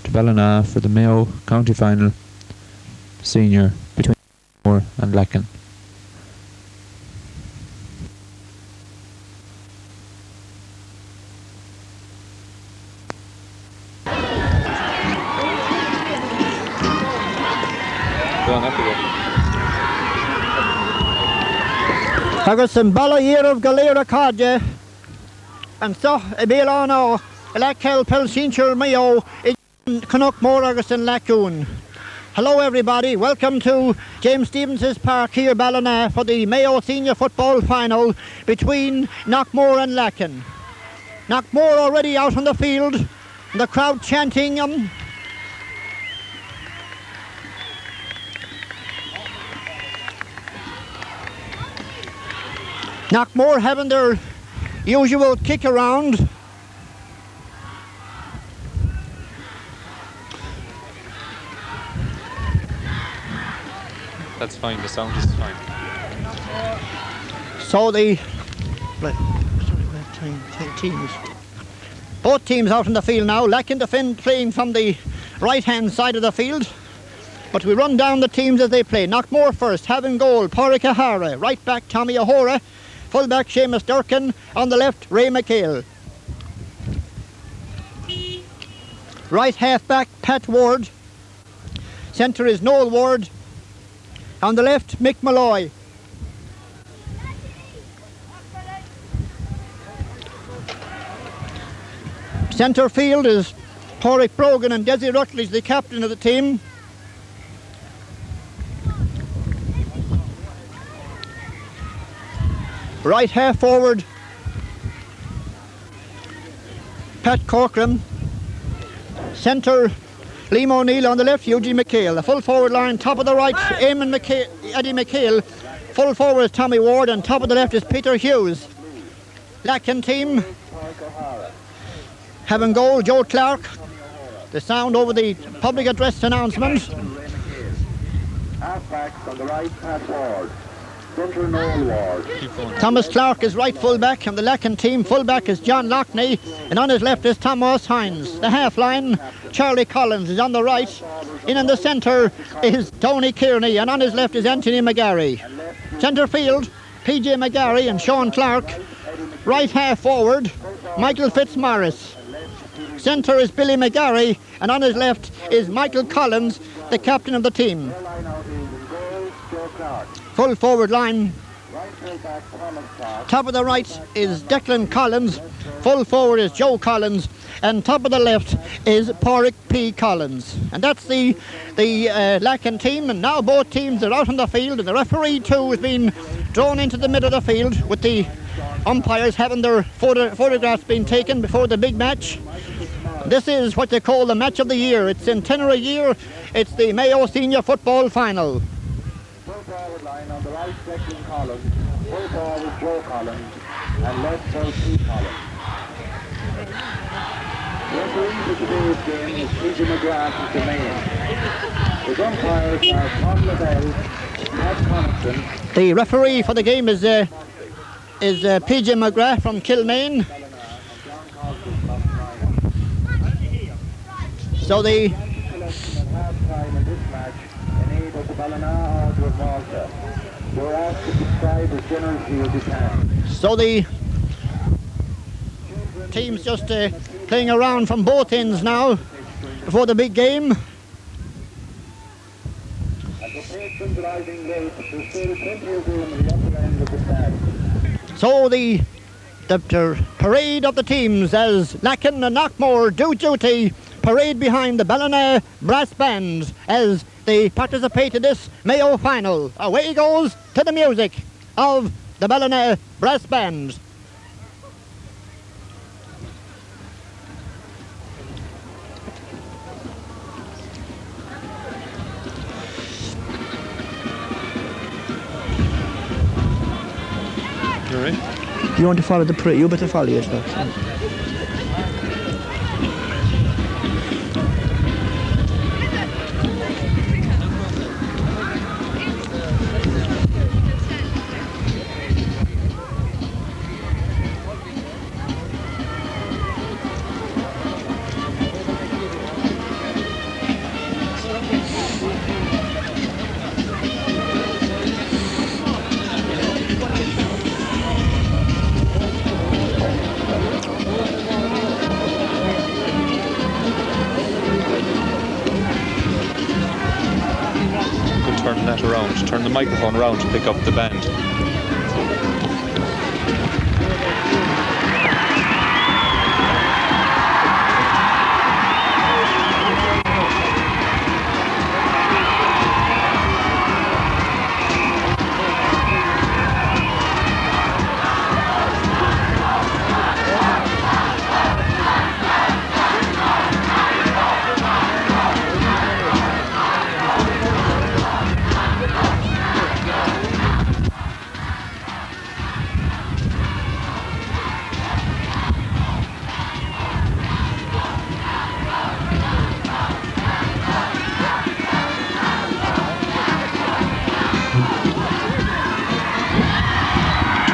to Ballina for the Mayo County Final Senior between Knockmore and Lacken. Agus yn bala hir of Galera Cadje and so Ebilano Lakel Pelsincher Mayo in Knockmore agus in Lacken. Hello everybody, welcome to James Stevens's Park here Ballina for the Mayo Senior Football Final between Knockmore and Lacken. Knockmore already out on the field, the crowd chanting Knockmore having their usual kick around. That's fine, the sound is fine. So the teams, both teams out in the field now. Lacken defend playing from the right hand side of the field. But we run down the teams as they play. Knockmore first, having goal, Pádraig O'Hara. Right back, Tommy O'Hora. Full back, Seamus Durkin. On the left, Ray McHale. Right half back, Pat Ward. Centre is Noel Ward. On the left, Mick Malloy. Centre field is Pádraig Brogan and Desi Rutledge, the captain of the team. Right half forward, Pat Corcoran. Centre, Liam O'Neill. On the left, Eugene McHale. The full forward line, top of the right, Eamon McHale, Eddie McHale. Full forward is Tommy Ward, and top of the left is Peter Hughes. Lacken team having goal, Joe Clark. The sound over the public address announcement. Half back on the right, Pat Ward. Centre, Noel Ward. Thomas Clark is right full back, and the Lacken team full back is John Lockney, and on his left is Thomas Hines. The half line, Charlie Collins is on the right. In the centre is Tony Kearney, and on his left is Anthony McGarry. Centre field, PJ McGarry and Sean Clark. Right half forward, Michael Fitzmaurice. Centre is Billy McGarry, and on his left is Michael Collins, the captain of the team. Full forward line, top of the right is Declan Collins, full forward is Joe Collins, and top of the left is Pádraig P. Collins. And that's the Lacken team, and now both teams are out on the field, and the referee too has been drawn into the middle of the field with the umpires having their photographs being taken before the big match. This is what they call the match of the year. It's centenary year. It's the Mayo Senior Football Final. Full forward line on the right, Declan Collins. Full forward, Joe Collins. And left, Paul P. Collins. The referee for today's game is PJ McGrath from Kilmaine. The umpires are Tom Lavelle, Pat Connaughton. The referee for the game is PJ McGrath from Kilmaine. So the teams just playing around from both ends now before the big game. So the parade of the teams as Lacken and Knockmore do duty, parade behind the Ballina brass band as they participate in this Mayo final. Away goes to the music of the Ballina brass band. You want to follow the parade? You better follow yourself. around. Turn the microphone around to pick up the band.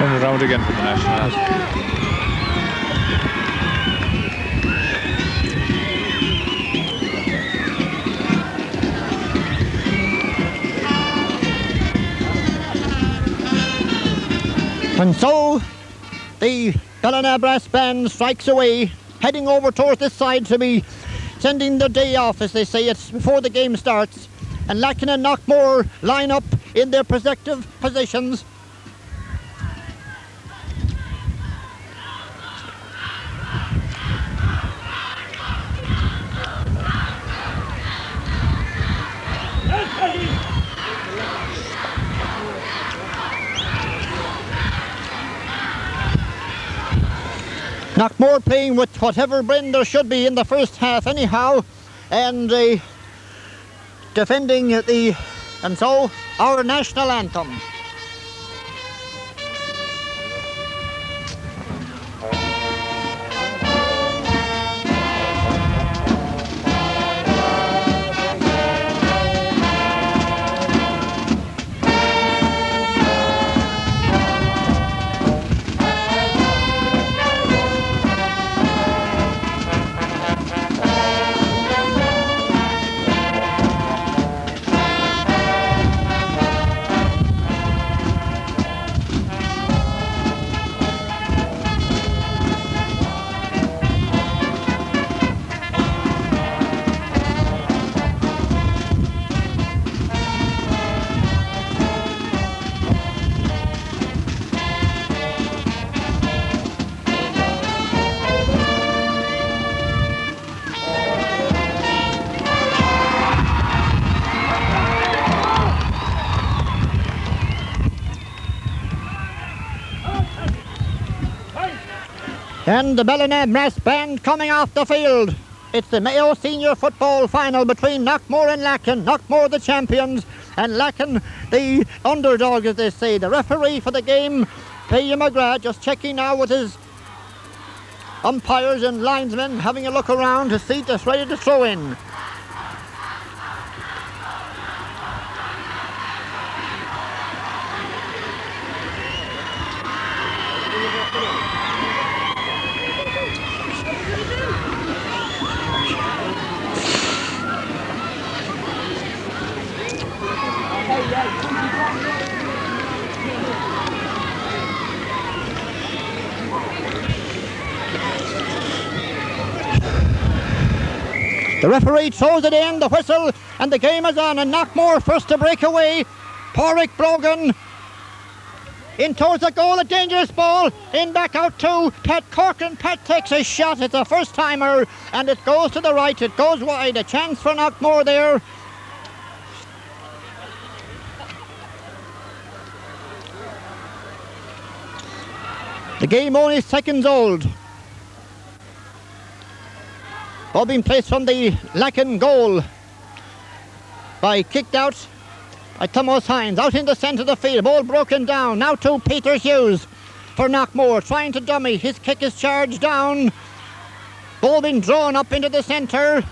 Turn it around again for the national anthem. And so the Ballina Brass Band strikes away, heading over towards this side to be sending the day off, as they say. It's before the game starts. And Lacken and Knockmore line up in their respective positions. Knockmore playing with whatever brain there should be in the first half anyhow, and defending and so our national anthem. And the Ballina Brass Band coming off the field. It's the Mayo Senior Football Final between Knockmore and Lacken. Knockmore the champions and Lacken the underdog, as they say. The referee for the game, P.E. McGrath, just checking now with his umpires and linesmen, having a look around to see that's ready to throw in. The referee throws it in, the whistle, and the game is on, and Knockmore first to break away. Pádraig Brogan in towards the goal, a dangerous ball, in back out to Pat Corcoran. Pat takes a shot, it's a first timer, and it goes to the right, it goes wide, a chance for Knockmore there. The game only seconds old. Ball being placed from the Lacken goal kicked out by Thomas Hines. Out in the centre of the field, ball broken down. Now to Peter Hughes for Knockmore, trying to dummy. His kick is charged down. Ball being drawn up into the centre.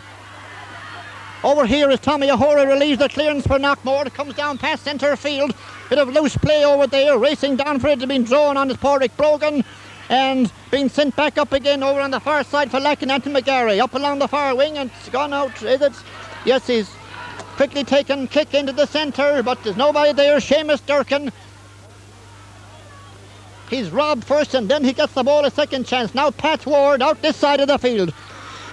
Over here is Tommy O'Hora, relieves the clearance for Knockmore. It comes down past centre field. Bit of loose play over there. Racing down for it to be drawn on is Pádraig Brogan. And being sent back up again over on the far side for Lacken, Anthony McGarry. Up along the far wing and it's gone out, is it? Yes, he's quickly taken kick into the centre, but there's nobody there. Seamus Durkin. He's robbed first and then he gets the ball a second chance. Now Pat Ward out this side of the field.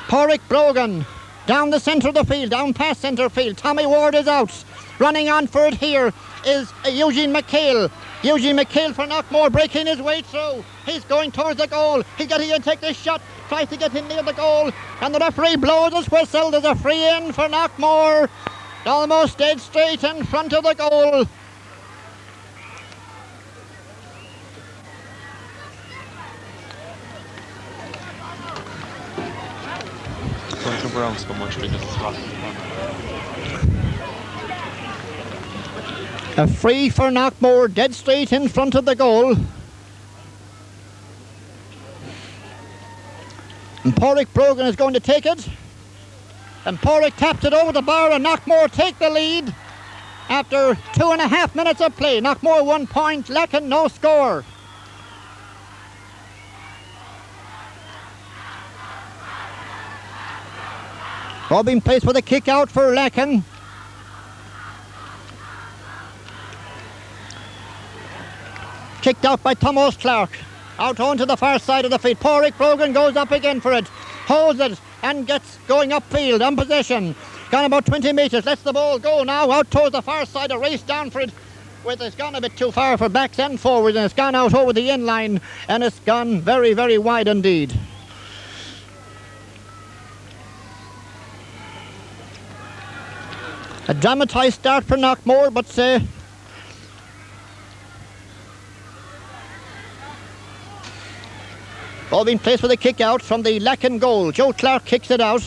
Pádraig Brogan down the centre of the field, down past centre field. Tommy Ward is out. Running on for it here is Eugene McHale. Eugene McHale for Knockmore, breaking his way through. He's going towards the goal. He's getting in, take the shot, tries to get in near the goal, and the referee blows his whistle. There's a free in for Knockmore, almost dead straight in front of the goal. A free for Knockmore, dead straight in front of the goal. And Porrick Brogan is going to take it. And Porrick taps it over the bar, and Knockmore take the lead after 2.5 minutes of play. Knockmore 1 point, Lacken no score. Robin plays for the kick out for Lacken. Kicked out by Thomas Clark. Out onto the far side of the field. Porrick Brogan goes up again for it. Holds it and gets going upfield on possession. Gone about 20 metres. Lets the ball go now. Out towards the far side. A race down for it. It's gone a bit too far for backs and forwards. And it's gone out over the end line. And it's gone very, very wide indeed. A dramatised start for Knockmore, but ball being placed for the kick out from the Lacken goal. Joe Clark kicks it out.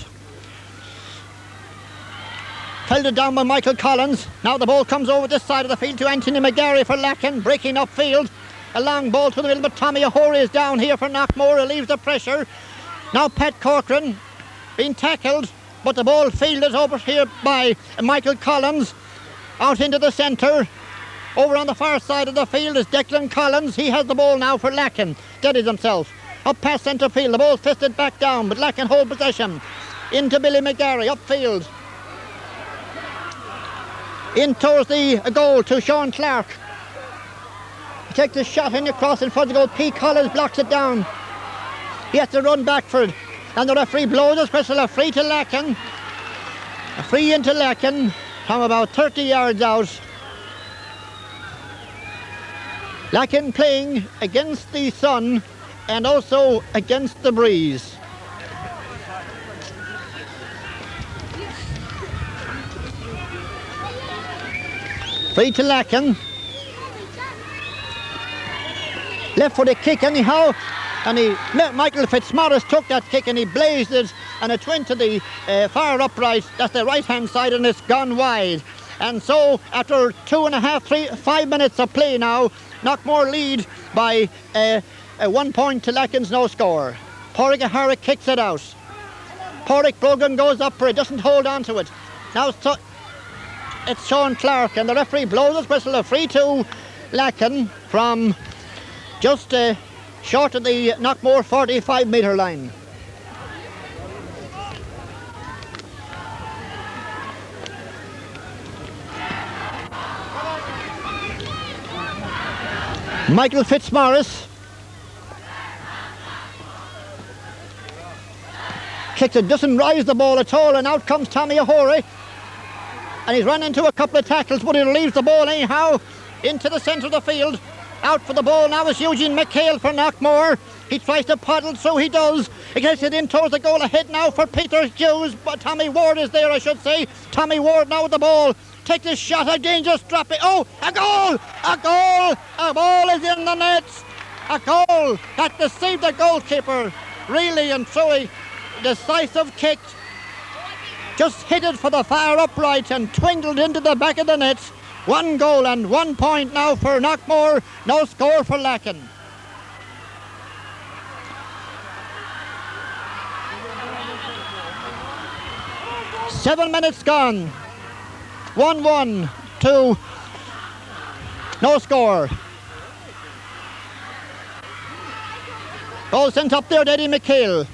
Held it down by Michael Collins. Now the ball comes over this side of the field to Anthony McGarry for Lacken, breaking upfield. A long ball to the middle, but Tommy O'Hore is down here for Knockmore, relieves the pressure. Now Pat Corcoran being tackled, but the ball fielded over here by Michael Collins. Out into the centre. Over on the far side of the field is Declan Collins. He has the ball now for Lacken. Steadies himself. Up past centre field. The ball fisted back down, but Lacken hold possession. Into Billy McGarry, upfield. In towards the goal to Sean Clark. He takes a shot in across in front of the goal. P. Collins blocks it down. He has to run backward. And the referee blows his whistle. A free to Lacken. A free into Lacken from about 30 yards out. Lacken playing against the sun and also against the breeze. Free to Lacken. Left for the kick anyhow. And Michael Fitzmaurice took that kick and he blazed it, and it went to the far upright, that's the right hand side, and it's gone wide. And so after 5 minutes of play now, Knockmore lead by 1 point to Lacken's no score. Porrick O'Hara kicks it out. Porrick Brogan goes up for it, doesn't hold on to it. Now it's Sean Clark, and the referee blows his whistle. A free to Lacken from just short of the Knockmore 45 metre line. Michael Fitzmaurice kicks it, doesn't rise the ball at all, and out comes Tommy O'Hore, and he's run into a couple of tackles, but he leaves the ball anyhow into the centre of the field. Out for the ball now is Eugene McHale for Knockmore. He tries to paddle through, he does. He gets it in towards the goal, ahead now for Peter Hughes, but Tommy Ward is there, I should say. Tommy Ward now with the ball. Takes a shot, a dangerous drop. Oh, a goal! A goal! A ball is in the net. A goal that deceived the goalkeeper. Really and truly decisive kick. Just hit it for the far upright and twinkled into the back of the net. 1 goal and 1 point now for Knockmore. No score for Lacken. Seven minutes gone. 1-1 to no score. Ball sent up there to Eddie McHale.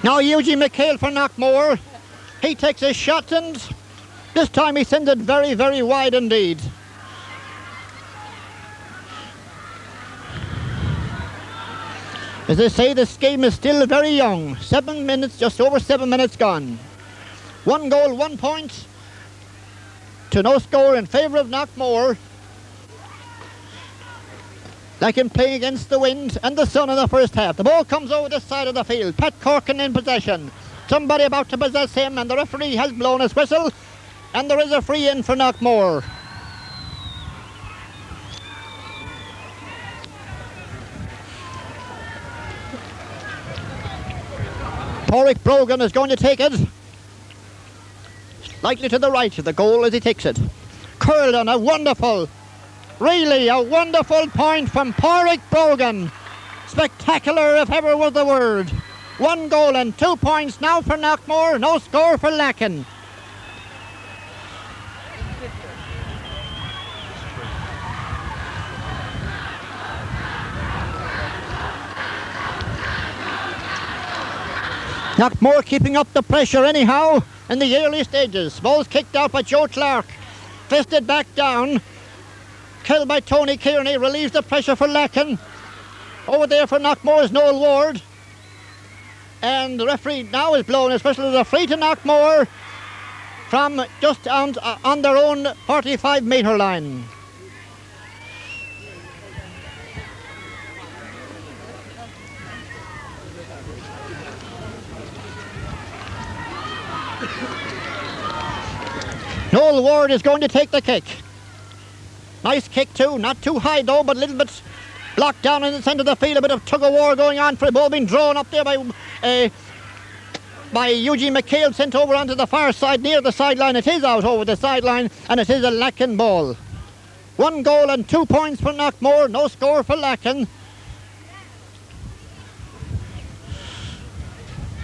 Now Eugene McHale for Knockmore. He takes a shot and this time he sends it very, very wide indeed. As I say, this game is still very young. 7 minutes, just over 7 minutes gone. 1 goal, 1 point. to no score in favour of Knockmore. Lacken playing against the wind and the sun in the first half. The ball comes over the side of the field. Pat Corkin in possession. Somebody about to possess him, and the referee has blown his whistle, and there is a free in for Knockmore. Porrick Brogan is going to take it. Slightly to the right of the goal as he takes it. Curled on a wonderful, really a wonderful point from Porrick Brogan. Spectacular if ever was the word. 1 goal and 2 points now for Knockmore. No score for Lacken. Knockmore keeping up the pressure anyhow in the early stages. Ball's kicked out by Joe Clark. Fisted back down. Killed by Tony Kearney. Relieves the pressure for Lacken. Over there for Knockmore's Noel Ward. And the referee now is blown, especially the free to Knockmore from just on their own 45-metre line. Noel Ward is going to take the kick. Nice kick too, not too high though, but a little bit blocked down in the centre of the field. A bit of tug-of-war going on for the ball being drawn up there by Eugene McHale, sent over onto the far side near the sideline. It is out over the sideline, and it is a Lacken ball. 1 goal and 2 points for Knockmore, no score for Lacken.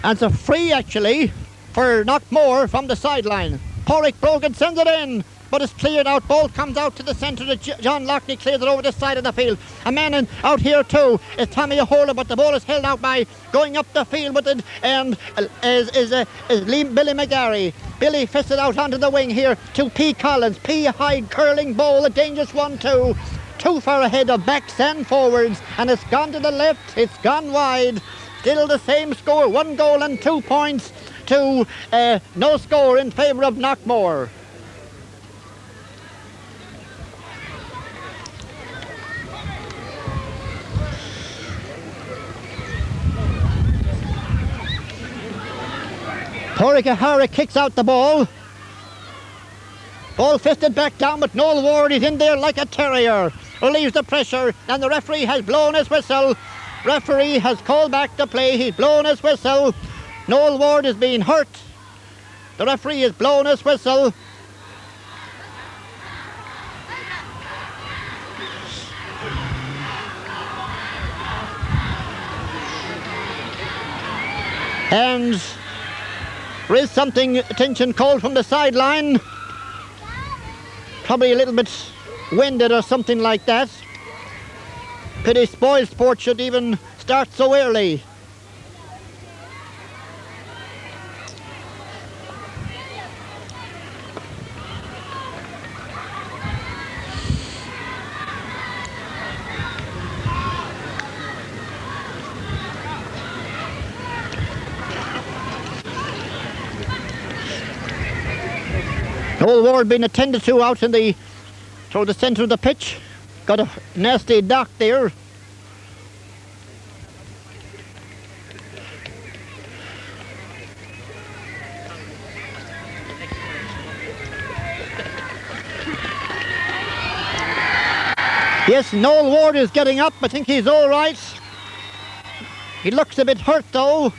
And it's a free actually for Knockmore from the sideline. Porrick Brogan sends it in, but it's cleared out. Ball comes out to the centre. John Lockney clears it over the side of the field. A man out here too is Tommy Ahola, but the ball is held out by going up the field with it, and is Billy McGarry. Billy fists it out onto the wing here to P. Collins. P. high curling ball, a dangerous one too. Too far ahead of backs and forwards, and it's gone to the left. It's gone wide. Still the same score, 1 goal and 2 points to no score in favour of Knockmore. Porrick O'Hara kicks out the ball. Ball fisted back down, but Noel Ward is in there like a terrier. Relieves the pressure, and the referee has blown his whistle. Referee has called back the play. He's blown his whistle. Noel Ward is being hurt. The referee has blown his whistle. And there is something, attention called from the sideline. Probably a little bit winded or something like that. Pity spoil sport should even start so early. Noel Ward being attended to out in toward the centre of the pitch. Got a nasty knock there. Yes, Noel Ward is getting up. I think he's all right. He looks a bit hurt though.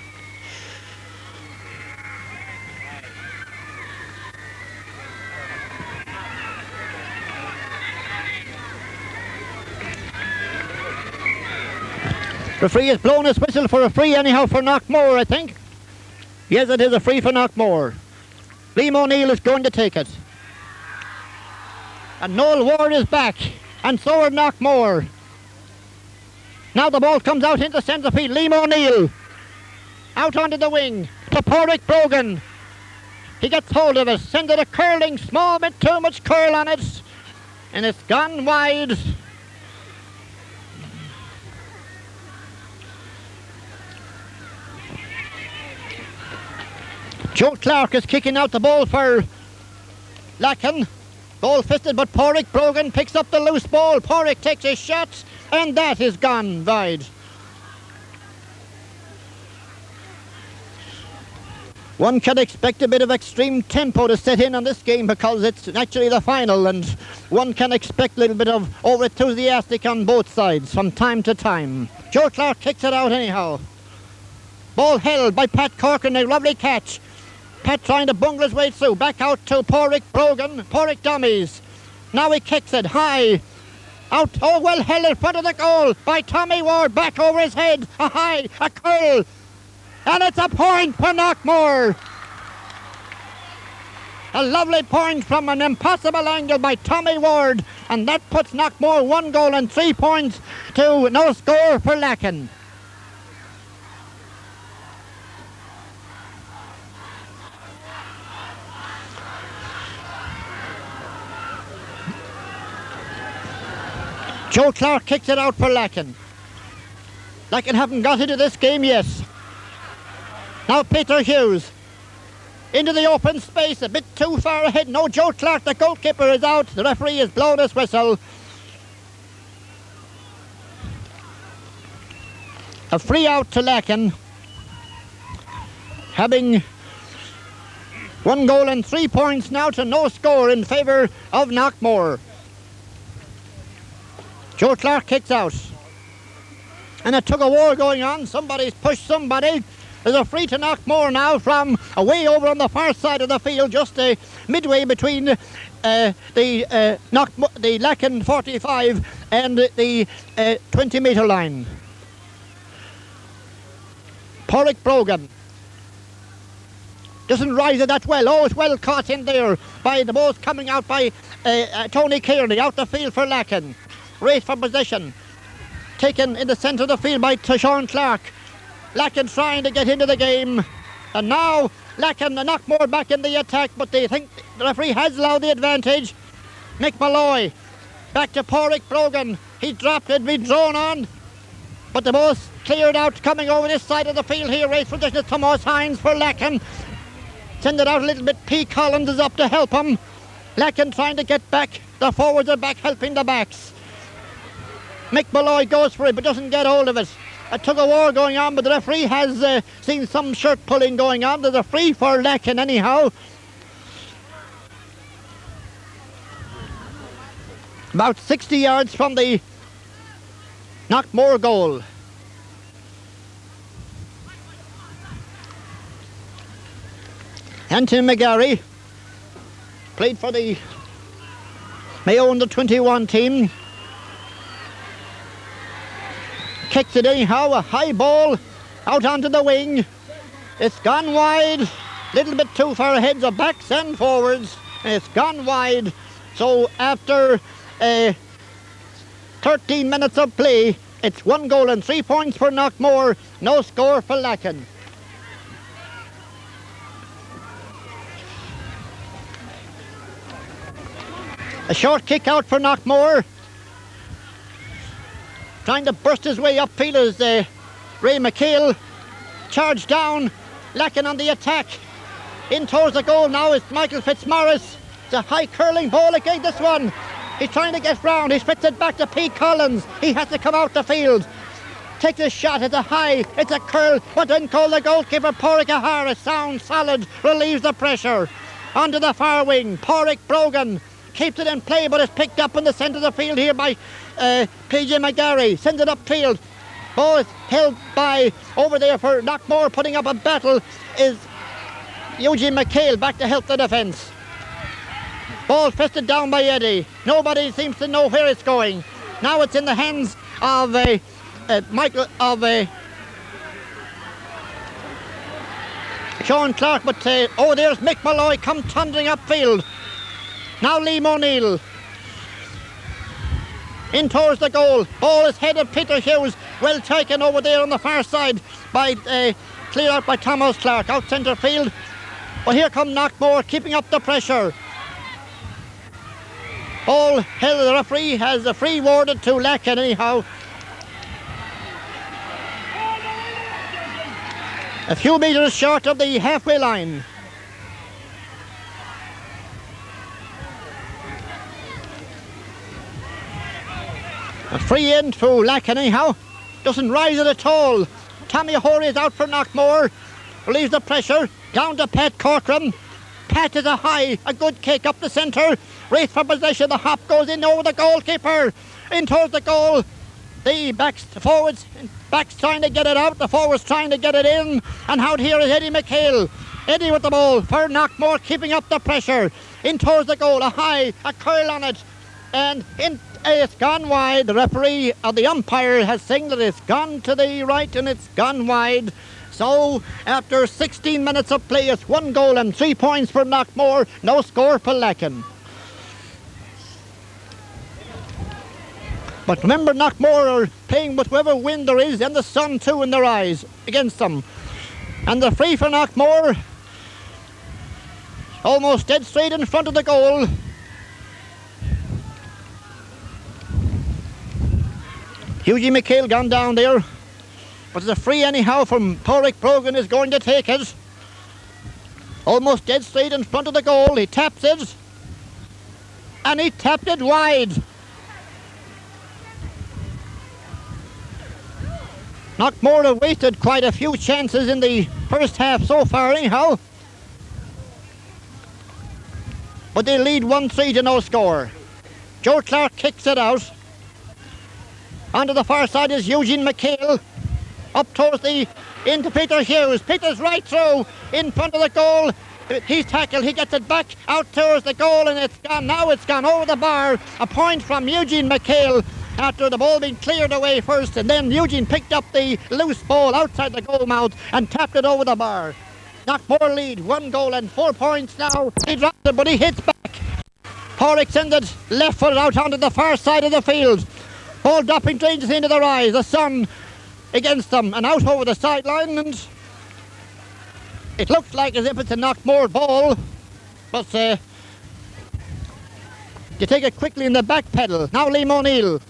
Referee has blown his whistle for a free anyhow for Knockmore, I think. Yes, it is a free for Knockmore. Liam O'Neill is going to take it. And Noel Ward is back, and so are Knockmore. Now the ball comes out into centre field. Liam O'Neill out onto the wing to Porrick Brogan. He gets hold of it, sends it a curling, small bit too much curl on it, and it's gone wide. Joe Clark is kicking out the ball for Lacken. Ball fisted, but Porrick Brogan picks up the loose ball. Porrick takes his shot, and that is gone wide. One can expect a bit of extreme tempo to set in on this game because it's actually the final, and one can expect a little bit of over-enthusiastic on both sides from time to time. Joe Clark kicks it out anyhow. Ball held by Pat Corcoran, a lovely catch. Pat trying to bungle his way through. Back out to Porrick Brogan. Porrick dummies. Now he kicks it high. Out. Oh, well held in front of the goal by Tommy Ward. Back over his head. A high. A curl. And it's a point for Knockmore. A lovely point from an impossible angle by Tommy Ward. And that puts Knockmore 1 goal and 3 points to no score for Lacken. Joe Clark kicks it out for Lacken. Lacken haven't got into this game yet. Now Peter Hughes into the open space, a bit too far ahead. No, Joe Clark, the goalkeeper, is out. The referee has blown his whistle. A free out to Lacken, having 1 goal and 3 points now to no score in favour of Knockmore. Joe Clark kicks out. And a tug-of-war going on. Somebody's pushed somebody. There's a free to Knockmore now from away over on the far side of the field, just midway between the Lacken 45 and the 20-metre line. Porrick Brogan doesn't rise it that well. Oh, it's well caught in there by the ball coming out by Tony Kearney, out the field for Lacken. Race for possession. Taken in the centre of the field by Sean Clark. Lacken trying to get into the game. And now Lacken and Knockmore back in the attack, but they think the referee has allowed the advantage. Mick Malloy back to Porrick Brogan. He dropped it, been drawn on. But the ball's cleared out, coming over this side of the field here. Race for possession is Thomas Hines for Lacken. Send it out a little bit. P. Collins is up to help him. Lacken trying to get back. The forwards are back helping the backs. Mick Malloy goes for it but doesn't get hold of it. A tug-of-war going on, but the referee has seen some shirt pulling going on. There's a free for Lacken anyhow. About 60 yards from the Knockmore goal. Anthony McGarry played for the Mayo under 21 team. Kicks it anyhow, a high ball out onto the wing. It's gone wide, little bit too far ahead, the backs and forwards. It's gone wide. So after 13 minutes of play, it's 1 goal and 3 points for Knockmore, no score for Lacken. A short kick out for Knockmore. Trying to burst his way upfield as Ray McHale. Charged down. Lacken on the attack. In towards the goal now is Michael Fitzmaurice. It's a high curling ball again, this one. He's trying to get round. He spits it back to Pete Collins. He has to come out the field. Takes a shot. It's a high. It's a curl. But then call the goalkeeper, Porrick O'Hara. Sound, solid. Relieves the pressure. Onto the far wing. Porrick Brogan keeps it in play, but it's picked up in the centre of the field here by PJ McGarry. Sends it upfield. Ball is held by over there for Knockmore. Putting up a battle is Eugene McHale back to help the defence. Ball fisted down by Eddie. Nobody seems to know where it's going. Now it's in the hands of Michael Sean Clark, but there's Mick Malloy come thundering upfield. Now Liam O'Neill in towards the goal. Ball is headed Peter Hughes. Well taken over there on the far side by cleared out by Thomas Clark out centre field. But here come Knockmore keeping up the pressure. Ball held. The referee has a free warded to Lacken anyhow. A few metres short of the halfway line. A free in to Lacken anyhow. Doesn't rise it at all. Tommy Hoary is out for Knockmore. Relieves the pressure. Down to Pat Corcoran. Pat is a good kick up the centre. Race for possession. The hop goes in over the goalkeeper. In towards the goal. The forwards trying to get it out. The forwards trying to get it in. And out here is Eddie McHale. Eddie with the ball for Knockmore, keeping up the pressure. In towards the goal. A curl on it. And it's gone wide. The referee or the umpire has signalled it's gone to the right and it's gone wide. So after 16 minutes of play, it's 1 goal and 3 points for Knockmore. No score for Lacken. But remember, Knockmore are playing with whatever wind there is and the sun too in their eyes against them. And the free for Knockmore, almost dead straight in front of the goal. Hughie McHale gone down there. But there's a free anyhow from Porrick Brogan is going to take it. Almost dead straight in front of the goal. He taps it. And he tapped it wide. Knockmore have wasted quite a few chances in the first half so far anyhow. But they lead 1-3 to no score. Joe Clark kicks it out. Onto the far side is Eugene McHale. Up towards into Peter Hughes. Peter's right through in front of the goal. He's tackled. He gets it back out towards the goal and it's gone. Now it's gone over the bar. A point from Eugene McHale after the ball being cleared away first, and then Eugene picked up the loose ball outside the goal mouth and tapped it over the bar. Knockmore lead 1 goal and 4 points now. He drops it but he hits back. Porrick sends it left foot out onto the far side of the field. Ball dropping dangerously into their eyes. The sun against them and out over the sideline, and it looks like as if it's a Knockmore ball, but you take it quickly in the back pedal. Now Liam O'Neill.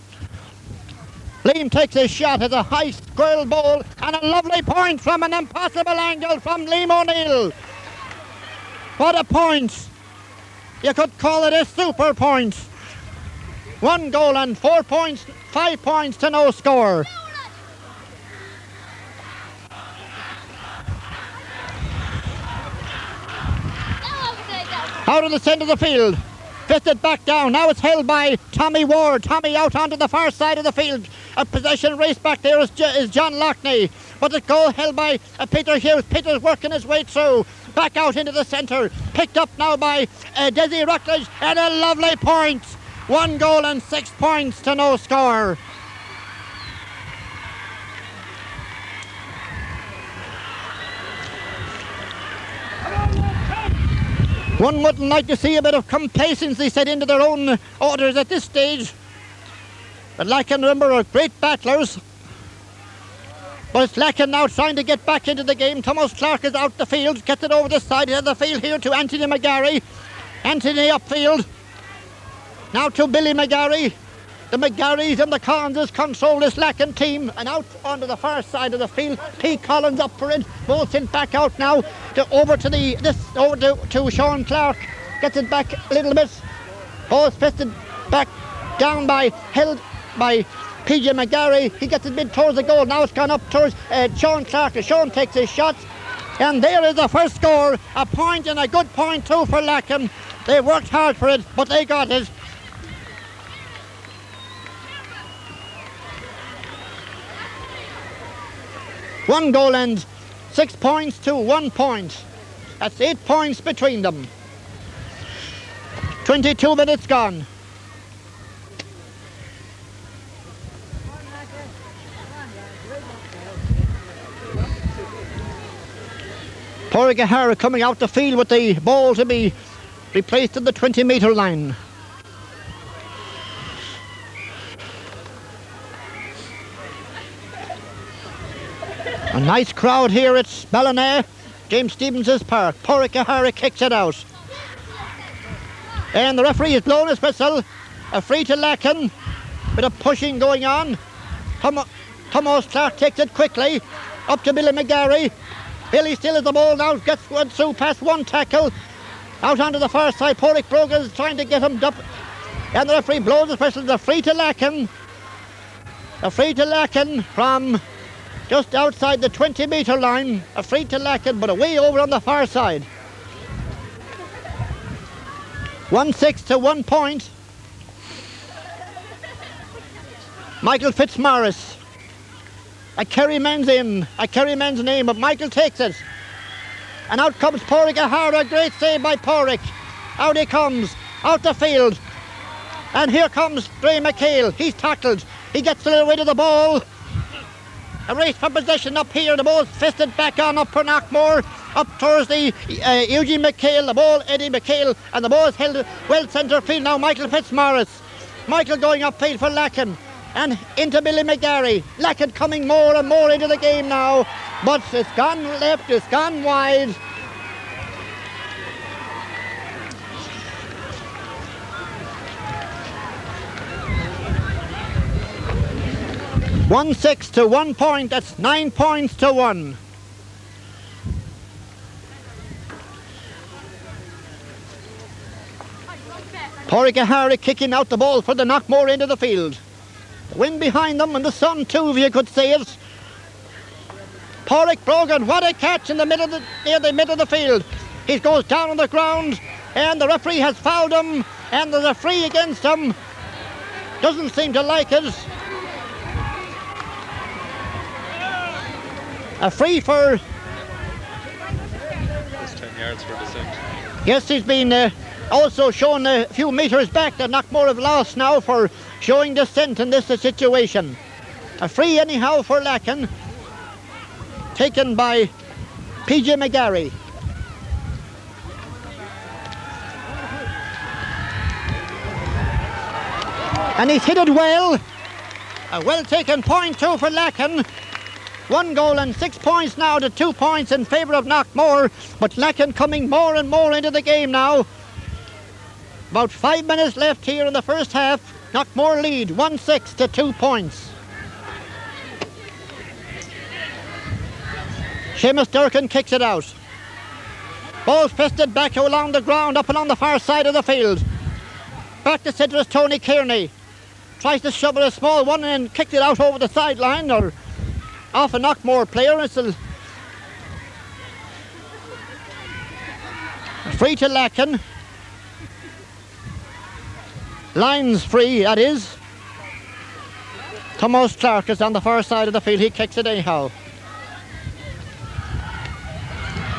Liam takes a shot at a high squirrel ball and a lovely point from an impossible angle from Liam O'Neill. What a point! You could call it a super point. 1 goal and 4 points, 5 points to no score. Out of the centre of the field. Fisted back down. Now it's held by Tommy Ward. Tommy out onto the far side of the field. A possession race back there is John Lockney. But the goal held by Peter Hughes. Peter's working his way through. Back out into the centre. Picked up now by Desi Routledge. And a lovely point. 1 goal and 6 points to no score. One wouldn't like to see a bit of complacency set into their own orders at this stage. But Lacken, remember, are great battlers. But it's Lacken now trying to get back into the game. Thomas Clark is out the field, gets it over the side of the field here to Anthony McGarry. Anthony upfield. Now to Billy McGarry. The McGarrys and the Collinses control this Lacken team, and out onto the far side of the field. P. Collins up for it. Ball sent back out now over to Sean Clark. Gets it back a little bit. Ball's fisted back down held by PJ McGarry. He gets it mid towards the goal. Now it's gone up towards Sean Clark. Sean takes his shot, and there is the first score. A point and a good point too for Lacken. They worked hard for it, but they got it. One goal and 6 points to 1 point. That's 8 points between them. 22 minutes gone. Porrick O'Hara coming out the field with the ball to be replaced at the 20-metre line. A nice crowd here at Ballina, James Stevens' Park. Porrick O'Hara kicks it out. And the referee has blown his whistle. A free to Lacken. Bit of pushing going on. Thomas Clark takes it quickly. Up to Billy McGarry. Billy still has the ball now. Gets one through past one tackle. Out onto the far side. Porrick Brogan is trying to get him up. And the referee blows his whistle. The free to Lacken. A free to Lacken from just outside the 20-metre line. A free to Lacken, but away over on the far side. 1-6 to 1 point. Michael Fitzmaurice. A Kerry man's in. A Kerry man's name, but Michael takes it. And out comes Pádraig O'Hara. Great save by Pádraig. Out he comes. Out the field. And here comes Ray McHale. He's tackled. He gets a little way to the ball. A race for possession up here. The ball's fisted back on up for Knockmore. Up towards the Eugene McHale. The ball, Eddie McHale. And the ball is held well centre field now. Michael Fitzmaurice. Michael going upfield for Lacken. And into Billy McGarry. Lacken coming more and more into the game now. But it's gone left, it's gone wide. (1-6 to 1 point). That's 9 points to 1. Pádraig O'Hara kicking out the ball for the Knockmore into the field. The wind behind them and the sun too, if you could say it. Pádraig Brogan, what a catch in the middle of near the middle of the field. He goes down on the ground and the referee has fouled him and there's a free against him. Doesn't seem to like it. A free for... It's 10 yards for descent. Yes, he's been also shown a few metres back that Knockmore have lost now for showing dissent in this situation. A free anyhow for Lacken, taken by PJ McGarry. And he's hit it well. A well taken point too for Lacken. 1 goal and 6 points now to 2 points in favour of Knockmore. But Lacken coming more and more into the game now. About 5 minutes left here in the first half. Knockmore lead 1-6 to 2 points. Seamus Durkin kicks it out. Ball fisted back along the ground, up along the far side of the field. Back to centre is Tony Kearney. Tries to shovel a small one and kicked it out over the sideline or off a Knockmore player. It's a free to Lacken. Lines free, that is. Thomas Clark is on the far side of the field. He kicks it anyhow.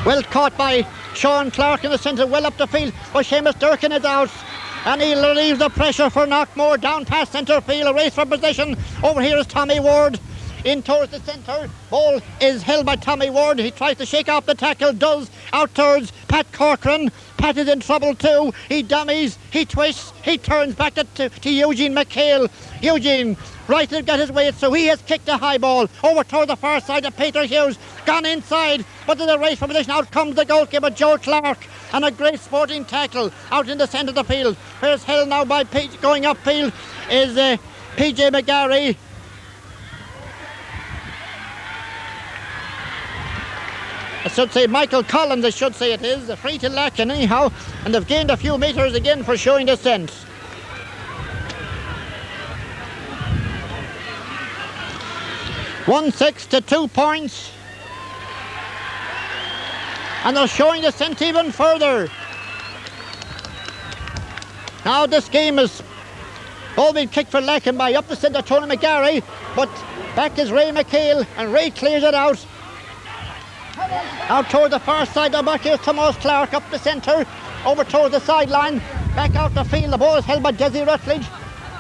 Well caught by Sean Clark in the centre, well up the field, but Seamus Durkin is out. And he'll relieve the pressure for Knockmore down past centre field. A race for possession. Over here is Tommy Ward. In towards the centre. Ball is held by Tommy Ward. He tries to shake off the tackle. Does. Out towards Pat Corcoran. Pat is in trouble too. He dummies. He twists. He turns back to Eugene McHale. Eugene right to get his way. So he has kicked a high ball over toward the far side of Peter Hughes. Gone inside. But there's a race for position. Out comes the goalkeeper Joe Clark. And a great sporting tackle out in the centre of the field. Where's held now by going upfield is PJ McGarry. I should say Michael Collins, I should say it is. A free to Lacken anyhow. And they've gained a few metres again for showing dissent. (1-6 to 2 points). And they're showing dissent even further. Now this game is all been kicked for Lacken by up the centre Tony McGarry. But back is Ray McHale and Ray clears it out. Out toward the far side, back here's Thomas Clark up the centre, over towards the sideline, back out the field. The ball is held by Desi Rutledge,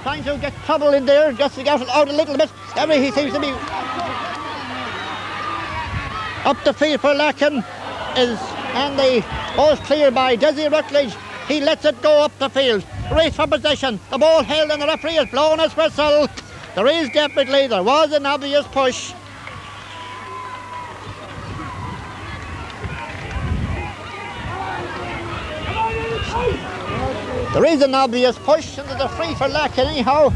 trying to get trouble in there, just to get out a little bit. He seems to be up the field for Lacken, and the ball is cleared by Desi Rutledge. He lets it go up the field. Race for possession. The ball held and the referee has blown his whistle. There was an obvious push. There is an obvious push and there's a free for Lacken anyhow.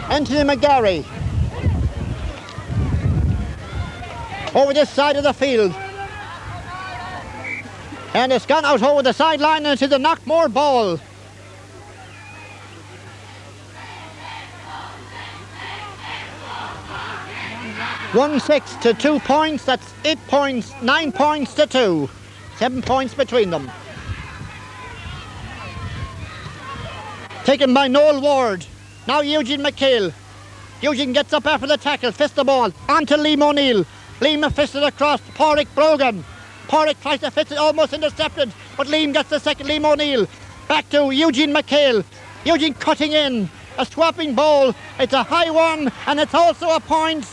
Anthony McGarry. Over this side of the field. And it's gone out over the sideline and it is a Knockmore ball. 1-6 to 2 points. That's 8 points, 9 points to 2. 7 points between them. Taken by Noel Ward. Now Eugene McHale. Eugene gets up after the tackle, fists the ball, on to Liam O'Neill. Liam fisted across Pádraig Brogan. Pádraig tries to fist it, almost intercepted, but Liam gets the second. Liam O'Neill. Back to Eugene McHale. Eugene cutting in. A swapping ball. It's a high one, and it's also a point.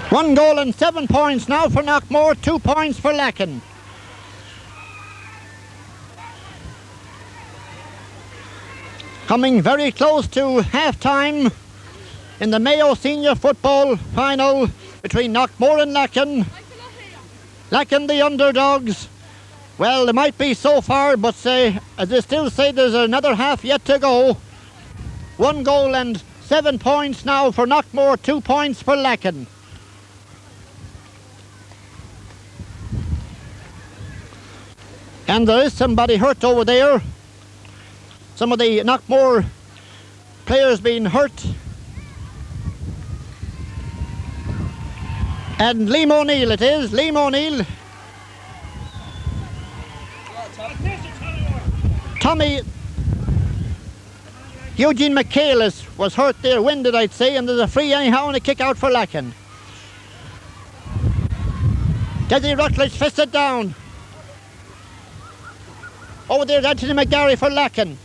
One goal and 7 points now for Knockmore, 2 points for Lacken. Coming very close to half-time in the Mayo Senior Football final between Knockmore and Lacken. Lacken the underdogs. Well, they might be so far, but as they still say, there's another half yet to go. 1 goal and 7 points now for Knockmore, 2 points for Lacken. And there is somebody hurt over there. Some of the Knockmore players being hurt. And Liam O'Neill it is, Liam O'Neill. Tommy Eugene McHale was hurt there, winded I'd say, and there's a free anyhow and a kick out for Lacken. Desi Rutledge fisted down. Over there's Anthony McGarry for Lacken.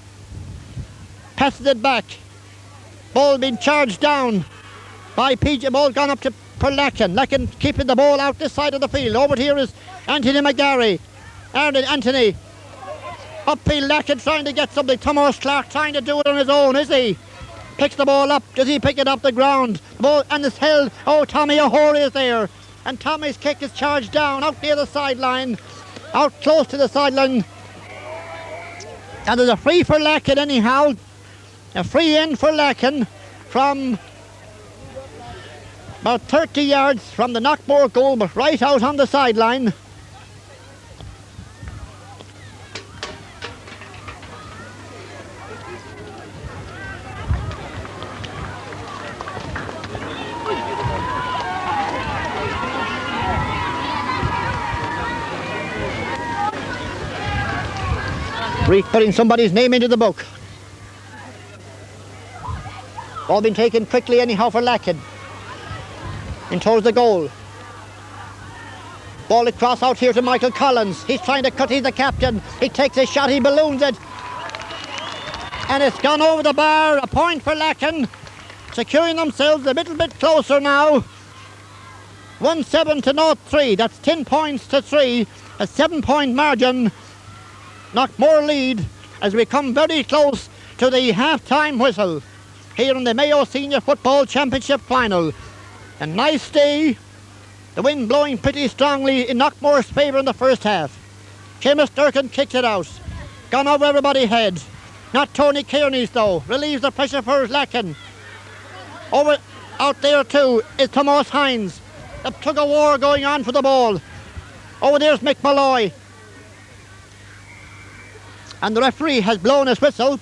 Passes it back. Ball being charged down by PJ. Ball gone up to for Lacken. Lacken keeping the ball out this side of the field. Over here is Anthony McGarry. Anthony. Upfield Lacken trying to get something. Thomas Clark trying to do it on his own, is he? Picks the ball up. Does he pick it up the ground? The ball and it's held. Oh, Tommy O'Horry is there. And Tommy's kick is charged down out near the sideline. Out close to the sideline. And there's a free for Lacken anyhow. A free in for Lacken from about 30 yards from the Knockmore goal, but right out on the sideline. Putting somebody's name into the book. Ball being taken quickly anyhow for Lacken. In towards the goal. Ball across out here to Michael Collins. He's trying to cut, he's the captain. He takes a shot, he balloons it. And it's gone over the bar. A point for Lacken. Securing themselves a little bit closer now. 1-7 to 0-3. That's 10 points to 3. A 7-point margin. Knockmore lead as we come very close to the half-time whistle here in the Mayo Senior Football Championship final. A nice day, the wind blowing pretty strongly in Knockmore's favour in the first half. Seamus Durkin kicks it out, gone over everybody's head. Not Tony Kearney's though, relieves the pressure for Lacken. Over out there too is Thomas Hines. A tug of war going on for the ball. Over there's Mick Malloy. And the referee has blown his whistle.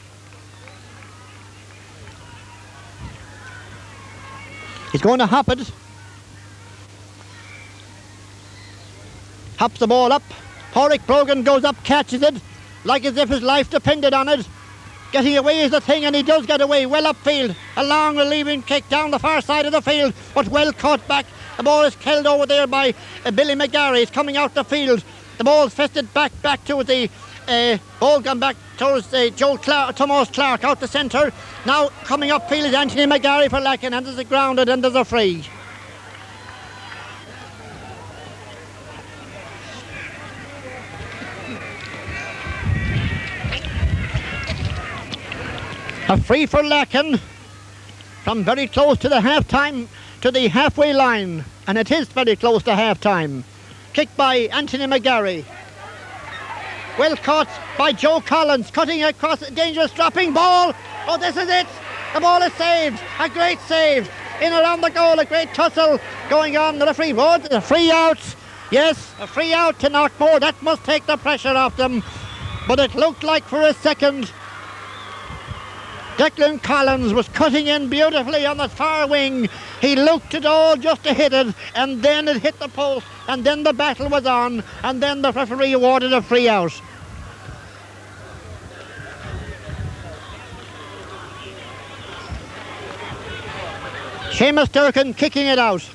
He's going to hop it. Hops the ball up. Pádraig Brogan goes up, catches it, like as if his life depended on it. Getting away is the thing, and he does get away. Well upfield. A long relieving kick down the far side of the field, but well caught back. The ball is held over there by Billy McGarry. He's coming out the field. The ball's fisted back to the ball gone back towards Thomas Clark out the centre. Now coming upfield is Anthony McGarry for Lacken, and there's a grounded and there's a free. A free for Lacken from very close to the half-time, to the halfway line, and it is very close to half-time. Kicked by Anthony McGarry. Well caught by Joe Collins, cutting across a dangerous dropping ball. Oh, this is it. The ball is saved. A great save. In around the goal, a great tussle going on. The referee votes a free out. Yes, a free out to Knockmore. That must take the pressure off them. but it looked like for a second Declan Collins was cutting in beautifully on the far wing. He looked it all just to hit it, and then it hit the post, and then the battle was on, and then the referee awarded a free out. Seamus Durkin kicking it out.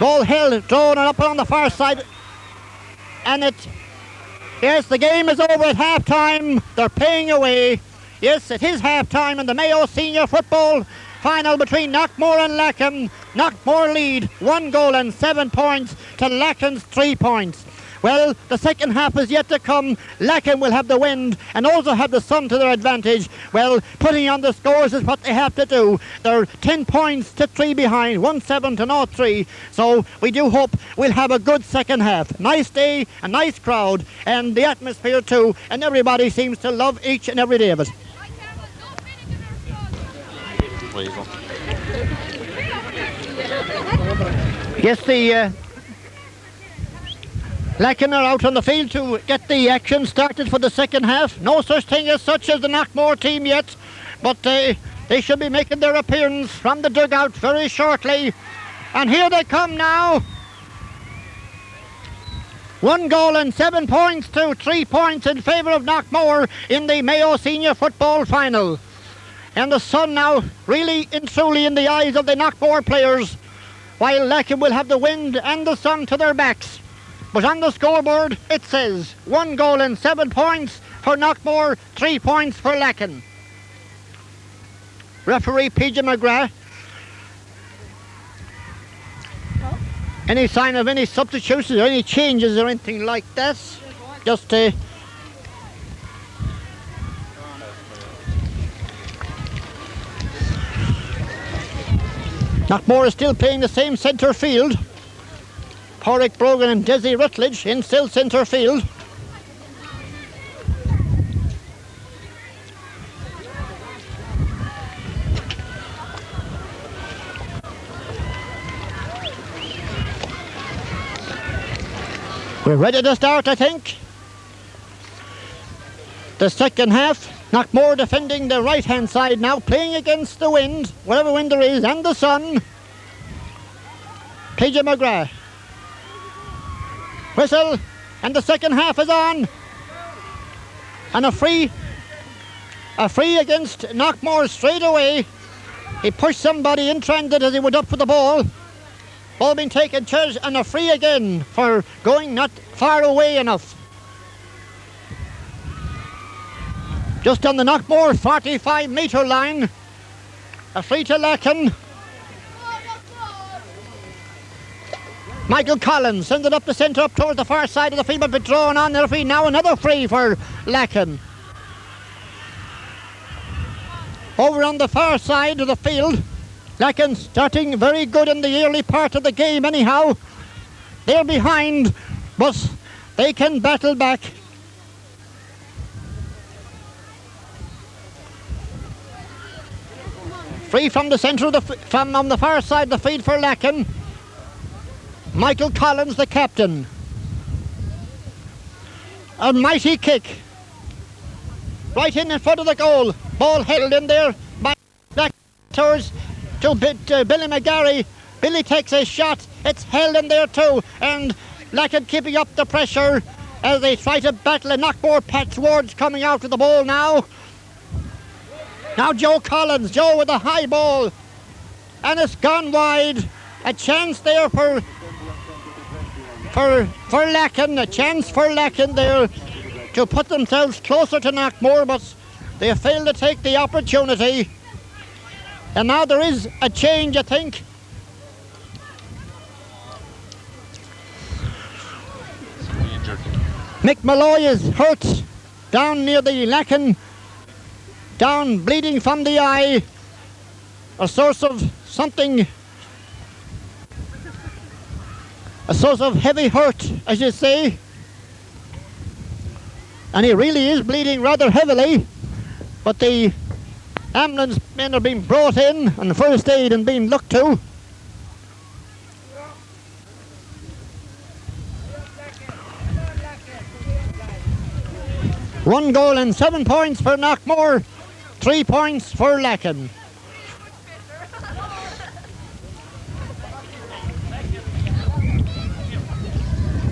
Ball held, thrown up on the far side, and yes, the game is over at half-time. They're paying away. Yes, it is half-time in the Mayo Senior Football final between Knockmore and Lacken. Knockmore lead 1 goal and 7 points to Lacken's 3 points. Well, the second half is yet to come. Lacken will have the wind and also have the sun to their advantage. Well, putting on the scores is what they have to do. They're 10 points to 3 behind, 1-7 to 0-3. So we do hope we'll have a good second half. Nice day, a nice crowd, and the atmosphere too. And everybody seems to love each and every day of it. Yes, the Lacken are out on the field to get the action started for the second half. No such thing as such as the Knockmore team yet, but they should be making their appearance from the dugout very shortly. And here they come now. 1 goal and 7 points to 3 points in favour of Knockmore in the Mayo Senior Football final. And the sun now really and truly in the eyes of the Knockmore players, while Lacken will have the wind and the sun to their backs. But on the scoreboard it says 1 goal and 7 points for Knockmore, 3 points for Lacken. Referee PJ McGrath. Any sign of any substitutions or any changes or anything like that? Just Knockmore is still playing the same centre field. Porrick Brogan and Desi Rutledge in still centre field. We're ready to start, I think. The second half, Knockmore defending the right-hand side now, playing against the wind, whatever wind there is, and the sun. PJ McGrath. Whistle, and the second half is on. And a free against Knockmore straight away. He pushed somebody in transit as he went up for the ball. Ball being taken, and a free again for going not far away enough. Just on the Knockmore 45-metre line. A free to Lacken. Michael Collins sends it up the centre, up towards the far side of the field, but drawn on the free. Now another free for Lacken. Over on the far side of the field, Lacken starting very good in the early part of the game anyhow. They're behind, but they can battle back. Free from the centre of from on the far side of the field for Lacken. Michael Collins, the captain. A mighty kick. Right in front of the goal. Ball held in there by back towards to Billy McGarry. Billy takes a shot. It's held in there too. And Lacken keeping up the pressure as they try to battle a Knockmore. Pat Ward's coming out with the ball now. Now Joe Collins. Joe with a high ball. And it's gone wide. A chance there for Lacken, a chance for Lacken there to put themselves closer to Knockmore, but they failed to take the opportunity. And now there is a change, I think. Mick Malloy is hurt down near the Lacken, down bleeding from the eye, a source of something. A source of heavy hurt, as you say. And he really is bleeding rather heavily. But the ambulance men are being brought in and first aid and being looked to. 1 goal and 7 points for Knockmore, 3 points for Lacken.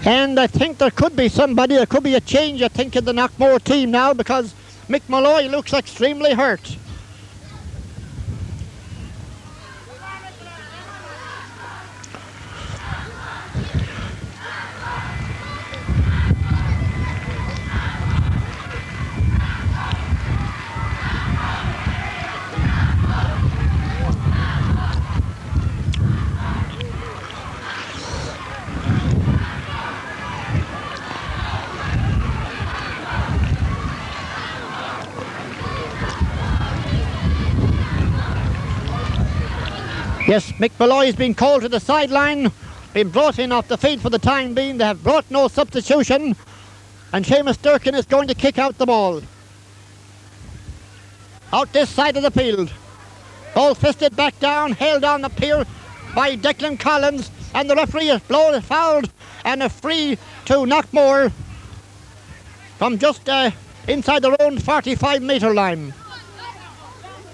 And I think there could be a change, I think, in the Knockmore team now, because Mick Malloy looks extremely hurt. Yes, Mick Malloy has been called to the sideline, been brought in off the field for the time being. They have brought no substitution, and Seamus Durkin is going to kick out the ball. Out this side of the field. Ball fisted back down, held on the pier by Declan Collins, and the referee has blown, fouled, and a free to Knockmore from just inside their own 45-metre line.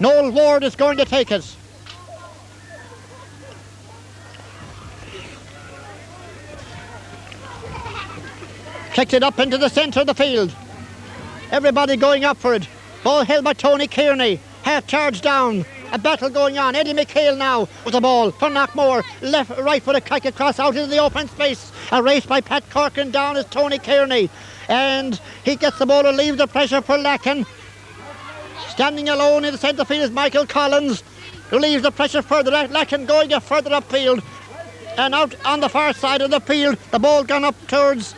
Noel Ward is going to take it. Kicks it up into the centre of the field. Everybody going up for it. Ball held by Tony Kearney. Half charge down. A battle going on. Eddie McHale now with the ball for Knockmore. Left, right for a kick across out into the open space. A race by Pat Corkin. Down is Tony Kearney. And he gets the ball and leaves the pressure for Lacken. Standing alone in the centre field is Michael Collins, who leaves the pressure further. Lacken going further upfield. And out on the far side of the field, the ball gone up towards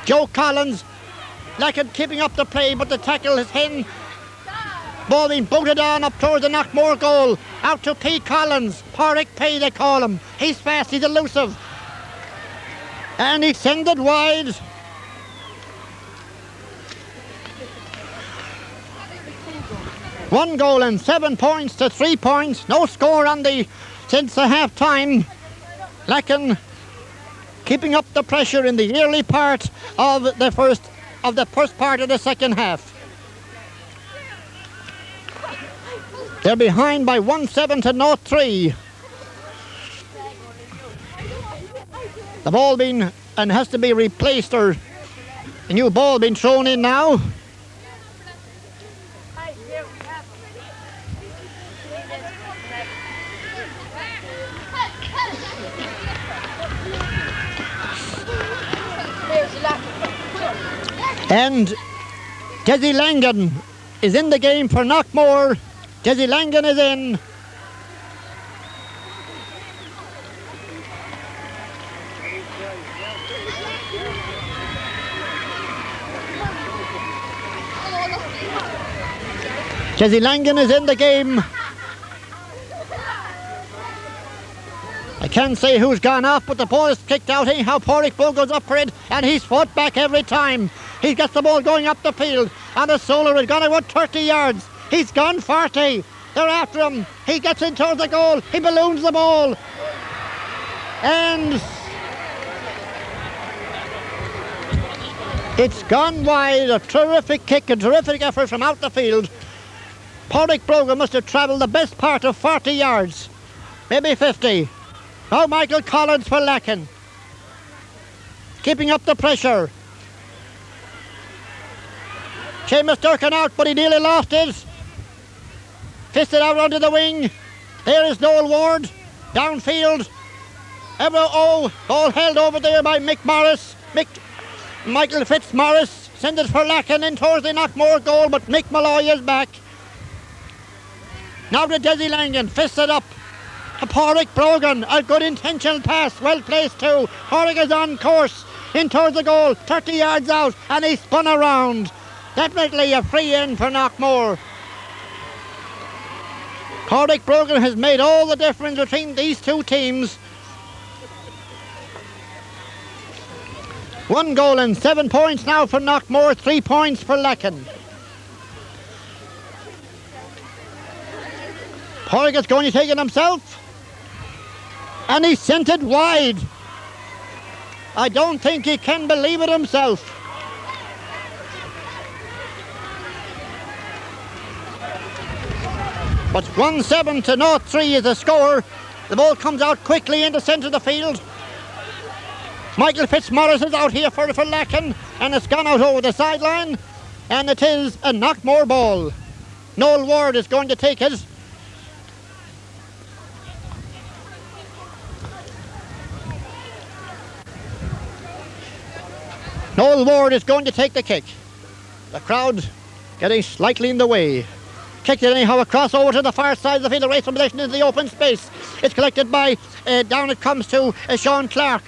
Joe Collins. Lacken keeping up the play, but the tackle is hidden. Ball being booted on up towards the Knockmore goal. Out to P. Collins. Porrick P, they call him. He's fast, he's elusive. And he sends it wide. One goal and 7 points to 3 points. No score on since the half time. Lacken keeping up the pressure in the early part of the first part of the second half. They're behind by 1-7 to 0-3. The ball has to be replaced, or a new ball being thrown in now. And Desi Langan is in the game for Knockmore. Desi Langan is in. Desi Langan is in the game. I can't say who's gone off, but the ball is kicked out. Anyhow, Porrick Bull goes up for it, and he's fought back every time. He gets the ball going up the field, and the Solar has gone about 30 yards. He's gone 40. They're after him. He gets in towards the goal. He balloons the ball. And it's gone wide. A terrific kick, a terrific effort from out the field. Porrick Brogan must have travelled the best part of 40 yards, maybe 50. Now Michael Collins for Lacken. Keeping up the pressure. Seamus Durkin out, but he nearly lost it. Fisted out onto the wing. There is Noel Ward. Downfield. Ball held over there by Mick Morris. Michael Fitzmaurice sends it for Lacken in towards the Knockmore goal, but Mick Malloy is back. Now to Desi Langan. Fisted up. To Porrick Brogan, a good intentional pass, well placed too. Porrick is on course, in towards the goal, 30 yards out, and he spun around. Definitely a free in for Knockmore. Porrick Brogan has made all the difference between these two teams. 1 goal and 7 points now for Knockmore, 3 points for Lacken. Porrick is going to take it himself. And he sent it wide. I don't think he can believe it himself. But 1-7 to 0-3 is the score. The ball comes out quickly in the centre of the field. Michael Fitzmaurice is out here for Lacken, and it's gone out over the sideline, and it is a Knockmore ball. Noel Ward is going to take it. Noel Ward is going to take the kick. The crowd getting slightly in the way. Kicked it anyhow across over to the far side of the field. The race from possession into the open space. It's collected by, down it comes to Sean Clark.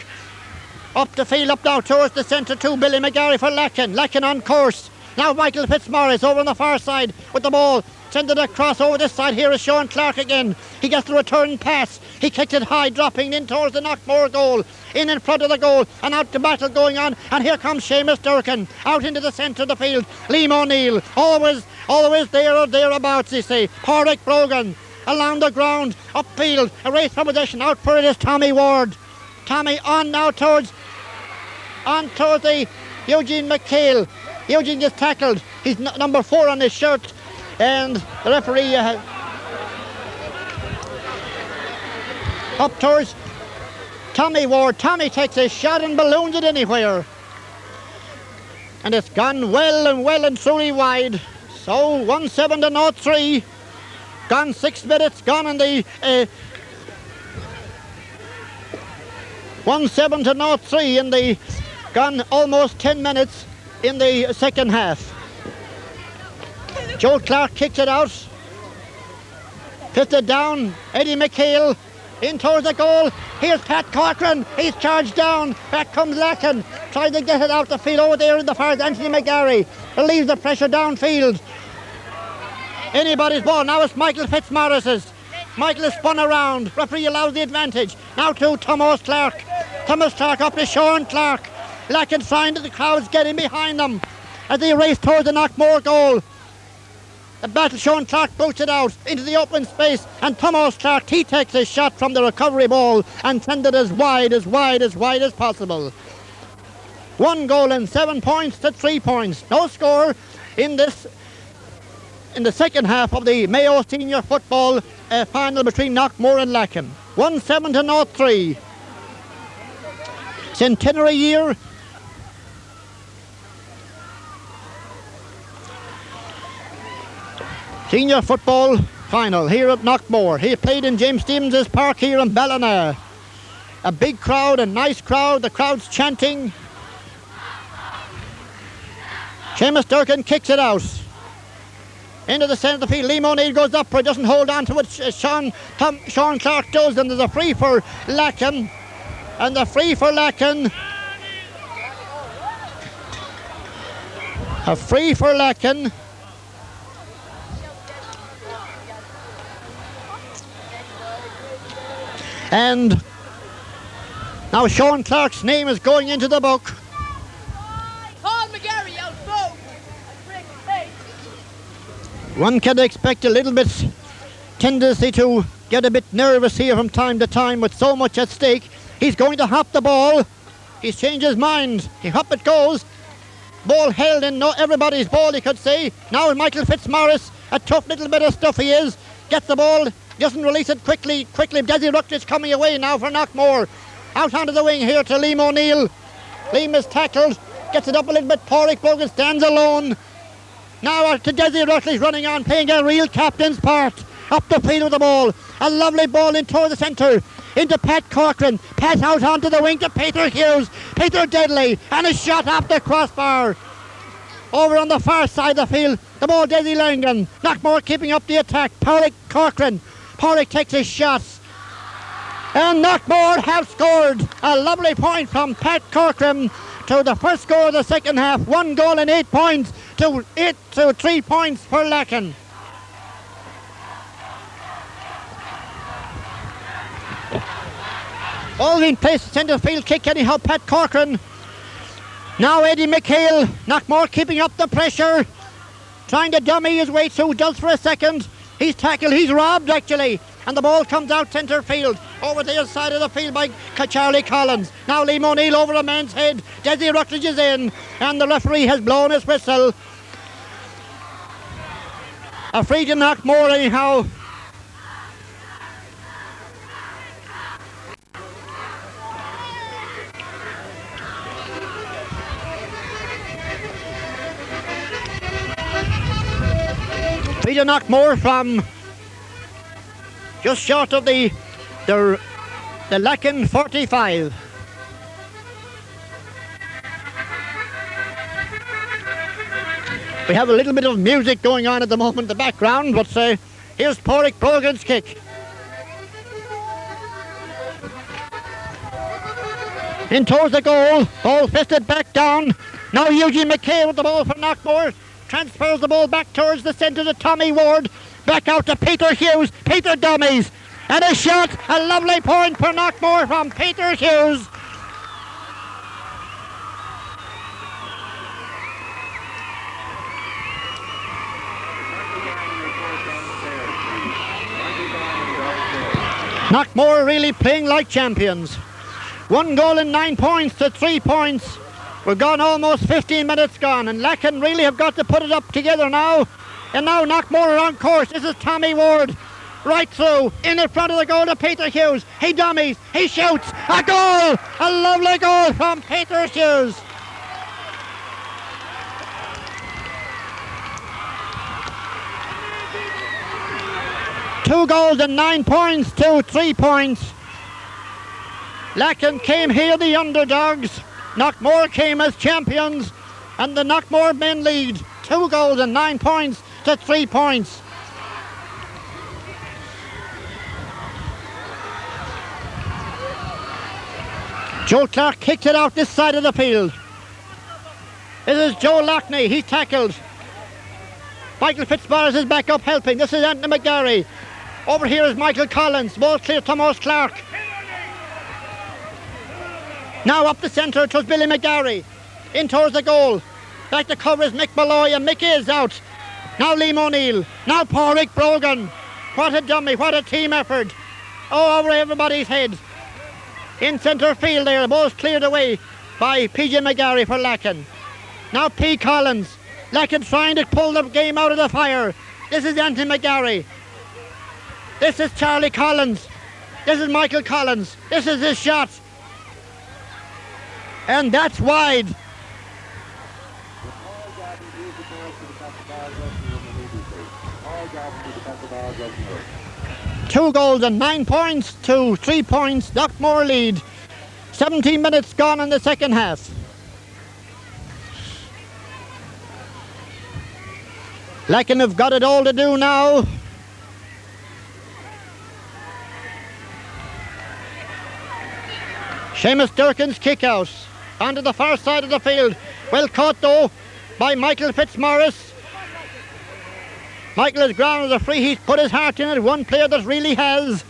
Up the field, up now towards the centre to Billy McGarry for Lacken. Lacken on course. Now Michael Fitzmaurice over on the far side with the ball. Send it across over this side. Here is Sean Clark again. He gets the return pass. He kicked it high, dropping in towards the Knockmore goal. In front of the goal, and out the battle going on. And here comes Seamus Durkin out into the centre of the field. Liam O'Neill, always there or thereabouts, you see. Pádraig Brogan along the ground, upfield, a race for possession. Out for it is Tommy Ward. Tommy on now towards the Eugene McHale. Eugene gets tackled. He's number 4 on his shirt, and the referee up towards Tommy Ward. Tommy takes a shot and balloons it anywhere, and it's gone well and truly wide. So 1-7 to 0-3. Gone 6 minutes. Gone in the 1-7 to 0-3 in the gone almost 10 minutes in the second half. Joe Clark kicks it out. Fifth it down. Eddie McHale in towards the goal. Here's Pat Corcoran. He's charged down. Back comes Lacken. Trying to get it out the field over there in the far. Anthony McGarry relieves the pressure downfield. Anybody's ball. Now it's Michael Fitzmaurice's. Michael is spun around. Referee allows the advantage. Now to Thomas Clark. Thomas Clark up to Sean Clark. Lacken trying to the crowds getting behind them as they race towards the Knockmore goal. The battle, Sean Clark boots it out into the open space, and Thomas Clark, he takes a shot from the recovery ball and sends it as wide as possible. 1 goal and 7 points to 3 points. No score in the second half of the Mayo Senior Football final between Knockmore and Lacken. 1-7 to 0-3. Centenary year. Senior football final here at Knockmore. He played in James Stevens' Park here in Ballina. A big crowd, a nice crowd. The crowd's chanting. Seamus Durkin kicks it out. Into the centre of the field. Liam O'Neill goes up, but doesn't hold on to it. Sean Clark does, and there's a free for Lacken. And the free for Lacken. A free for Lacken. And now Sean Clark's name is going into the book. One can expect a little bit tendency to get a bit nervous here from time to time with so much at stake. He's going to hop the ball. He's changed his mind. Up it goes. Ball held in everybody's ball, you could say. Now Michael Fitzmaurice, a tough little bit of stuff he is. Gets the ball. Doesn't release it quickly. Desi Rutledge coming away now for Knockmore. Out onto the wing here to Liam O'Neill. Liam is tackled. Gets it up a little bit. Pádraig Brogan stands alone. Now to Desi Rutledge running on, playing a real captain's part. Up the field with the ball. A lovely ball in toward the centre. Into Pat Corcoran. Pass out onto the wing to Peter Hughes. Peter Deadly. And a shot off the crossbar. Over on the far side of the field. The ball, Desi Langan. Knockmore keeping up the attack. Pádraig Corcoran. Pádraig takes his shots. And Knockmore have scored. A lovely point from Pat Corcoran to the first score of the second half. 1 goal and 8 points to 3 points for Lacken. Alvin placed centre field kick anyhow. Pat Corcoran. Now Eddie McHale. Knockmore keeping up the pressure. Trying to dummy his way through. Does for a second. He's tackled, he's robbed actually, and the ball comes out centre field, over the other side of the field by Charlie Collins. Now Liam O'Neill over a man's head, Desi Rutledge is in, and the referee has blown his whistle. A free to Knockmore anyhow. Free to Knockmore from just short of the Lacken 45. We have a little bit of music going on at the moment in the background, but here's Pádraig Brogan's kick. In towards the goal, ball fisted back down. Now Eugene McKay with the ball for Knockmore. Transfers the ball back towards the centre to Tommy Ward. Back out to Peter Hughes. Peter dummies. And a shot, a lovely point for Knockmore from Peter Hughes. Knockmore really playing like champions. 1 goal and 9 points to 3 points. We're gone almost 15 minutes gone, and Lacken really have got to put it up together now. And now Knockmore are on course. This is Tommy Ward. Right through, in front of the goal to Peter Hughes. He dummies, he shoots, a goal! A lovely goal from Peter Hughes. Two goals and 9 points to 3 points. Lacken came here the underdogs. Knockmore came as champions, and the Knockmore men lead 2 goals and 9 points to 3 points. Joe Clark kicked it out this side of the field. This is Joe Lockney, he's tackled. Michael Fitzmaurice is back up helping. This is Anthony McGarry. Over here is Michael Collins, ball clear Thomas Clark. Now up the centre, it was Billy McGarry. In towards the goal. Back to cover is Mick Malloy, and Mick is out. Now Liam O'Neill. Now Pádraig Brogan. What a dummy, what a team effort. Oh, over everybody's head. In centre field there, the ball's cleared away by PJ McGarry for Lacken. Now P. Collins. Lacken trying to pull the game out of the fire. This is Anthony McGarry. This is Charlie Collins. This is Michael Collins. This is his shot. And that's wide. Two goals and 9 points to 3 points. Knockmore lead. 17 minutes gone in the second half. Lacken have got it all to do now. Seamus Durkin's kick out onto the far side of the field. Well caught though by Michael Fitzmaurice. Michael has grounded the free. He's put his heart in it. One player that really has.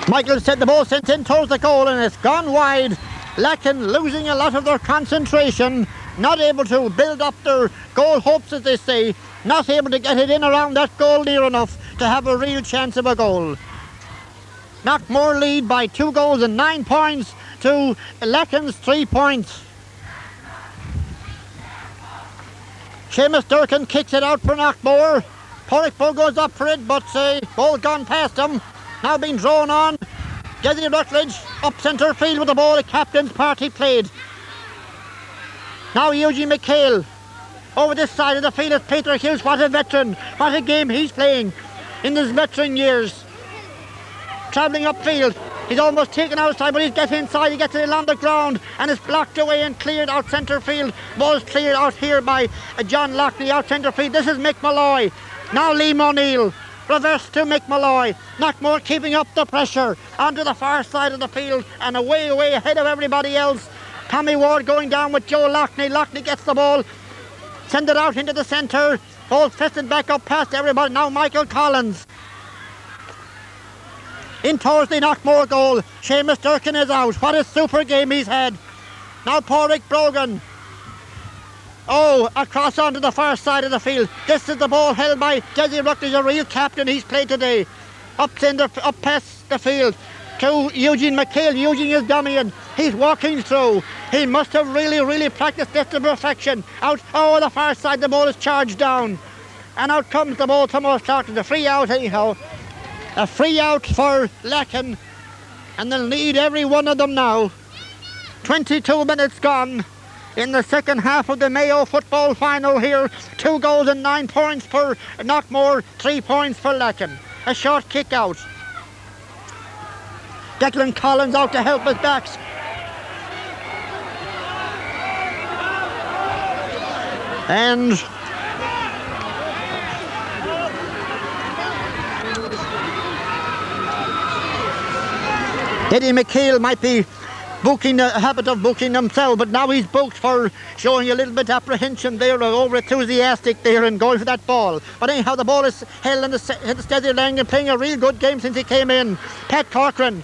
Michael said the ball sent in towards the goal and it's gone wide. Lacken losing a lot of their concentration. Not able to build up their goal hopes, as they say. Not able to get it in around that goal near enough to have a real chance of a goal. Knockmore lead by 2 goals and 9 points to Lacken's 3 points. Seamus Durkin kicks it out for Knockmore. Pádraig goes up for it, but ball gone past him. Now being drawn on. Jesse Rutledge up centre field with the ball. The captain's party played. Now Eugene McHale. Over this side of the field is Peter Hughes. What a veteran. What a game he's playing in his veteran years. Travelling upfield. He's almost taken outside, but he's getting inside. He gets it along the ground and it's blocked away and cleared out centre field. Ball's cleared out here by John Lockney out centre field. This is Mick Malloy. Now Liam O'Neill. Reverse to Mick Malloy. Knockmore keeping up the pressure onto the far side of the field and away ahead of everybody else. Tommy Ward going down with Joe Lockney. Lockney gets the ball. Send it out into the centre. Ball fisted back up past everybody. Now Michael Collins. In towards the Knockmore goal. Seamus Durkin is out. What a super game he's had. Now Pádraig Brogan. Oh, across onto the far side of the field. This is the ball held by Jesse Rutledge, a real captain he's played today. up past the field to Eugene McHale. Eugene is dominant. He's walking through. He must have really practiced this to perfection. Out the far side, the ball is charged down. And out comes the ball to Moss Clark. A free out anyhow. A free out for Lacken. And they'll need every one of them now. 22 minutes gone in the second half of the Mayo football final here. 2 goals and 9 points for Knockmore, 3 points for Lacken. A short kick out. Declan Collins out to help his backs. And Eddie McHale might be booking the habit of booking himself, but now he's booked for showing a little bit of apprehension there, over enthusiastic there and going for that ball. But anyhow, the ball is held in the steady line and playing a real good game since he came in. Pat Corcoran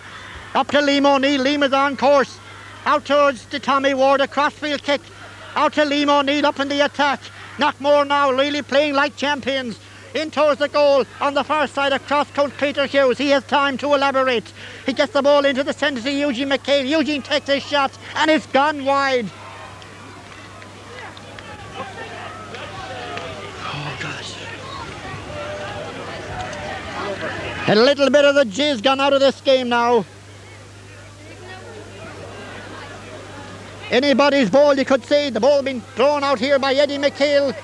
up to Liam O'Neill. Liam is on course. Out towards the Tommy Ward, a crossfield kick. Out to Liam O'Neill up in the attack. Knockmore now really playing like champions. In towards the goal on the far side across comes Peter Hughes. He has time to elaborate. He gets the ball into the centre to Eugene McHale. Eugene takes his shot and it's gone wide. Oh gosh. A little bit of the jizz gone out of this game now. Anybody's ball, you could say. The ball being thrown out here by Eddie McHale.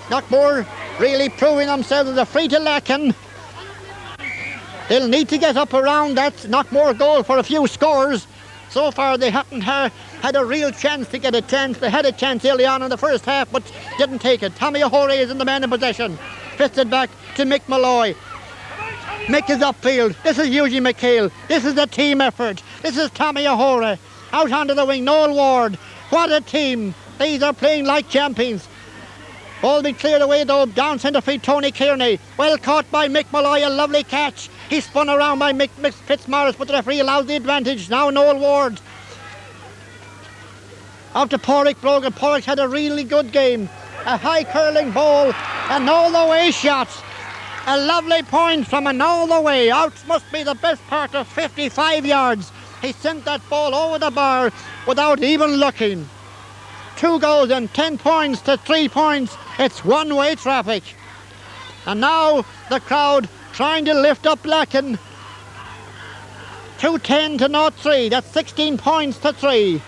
Knockmore really proving themselves as a free to Lacken. They'll need to get up around that Knockmore goal for a few scores. So far they haven't had a real chance to get a chance. They had a chance early on in the first half but didn't take it. Tommy O'Hore is in the man in possession. Fisted back to Mick Malloy. Mick is upfield. This is Eugene McHale. This is a team effort. This is Tommy O'Hore. Out onto the wing, Noel Ward. What a team. These are playing like champions. Ball being cleared away though, down centre field, Tony Kearney. Well caught by Mick Malloy, a lovely catch. He's spun around by Mick Fitzmaurice, but the referee allows the advantage. Now Noel Ward. Out to Porrick Brogan. Porrick had a really good game. A high curling ball, an all the way shot. A lovely point from an all the way. Out must be the best part of 55 yards. He sent that ball over the bar without even looking. 2 goals and 10 points to 3 points. It's one-way traffic. And now the crowd trying to lift up Lacken. 210 to 0-3. That's 16 points to 3.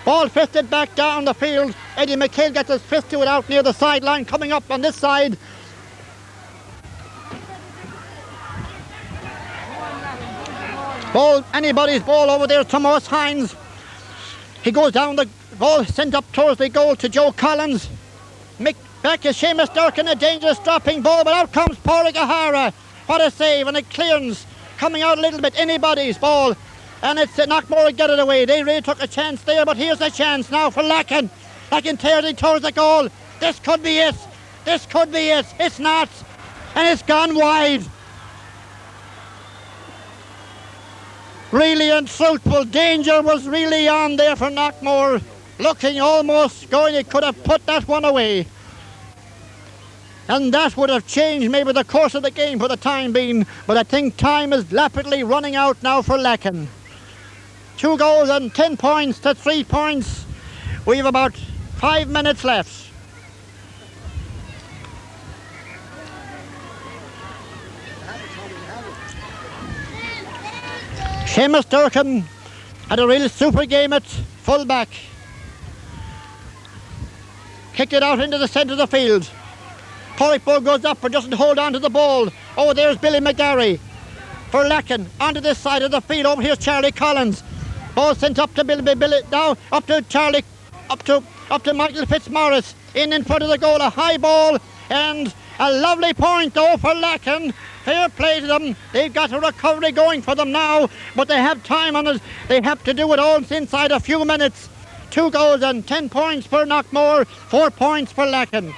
Ball fisted back down the field. Eddie McHale gets his fist to it out near the sideline. Coming up on this side. Ball, anybody's ball over there. Thomas Hines. He goes down the ball, sent up towards the goal to Joe Collins. Back is Seamus Durkin, a dangerous dropping ball, but out comes Porrick O'Hara. What a save, and a clearance coming out a little bit. Anybody's ball, and it's Knockmore get it away. They really took a chance there, but here's a chance now for Lacken. Lacken tears it towards the goal. This could be it. This could be it. It's not, and it's gone wide. Really untruthful. Danger was really on there for Knockmore. Looking almost going, he could have put that one away. And that would have changed maybe the course of the game for the time being. But I think time is rapidly running out now for Lacken. 2 goals and 10 points to 3 points. We have about 5 minutes left. Seamus Durkin had a real super game at full-back. Kicked it out into the centre of the field. Porrick ball goes up but doesn't hold on to the ball. Oh, there's Billy McGarry for Lacken. Onto this side of the field. Over here's Charlie Collins. Ball sent up to Billy now up to Charlie, up to Michael Fitzmaurice. In front of the goal, a high ball and a lovely point though for Lacken. Fair play to them. They've got a recovery going for them now, but they have time on it. They have to do it all inside a few minutes. 2 goals and 10 points for Knockmore, 4 points for Lacken.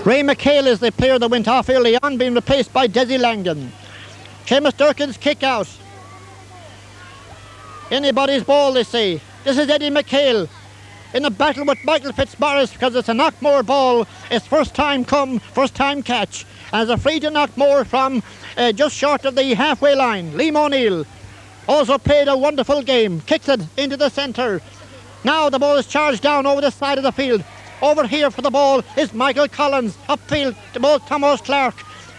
Ray McHale is the player that went off early on, being replaced by Desi Langdon. Seamus Durkin's kick out. Anybody's ball, they say. This is Eddie McHale in a battle with Michael Fitzmaurice because it's a Knockmore ball. It's first time come, first time catch. And it's a free to Knockmore from just short of the halfway line. Liam O'Neill also played a wonderful game. Kicks it into the centre. Now the ball is charged down over the side of the field. Over here for the ball is Michael Collins. Upfield, the ball Thomas Clark.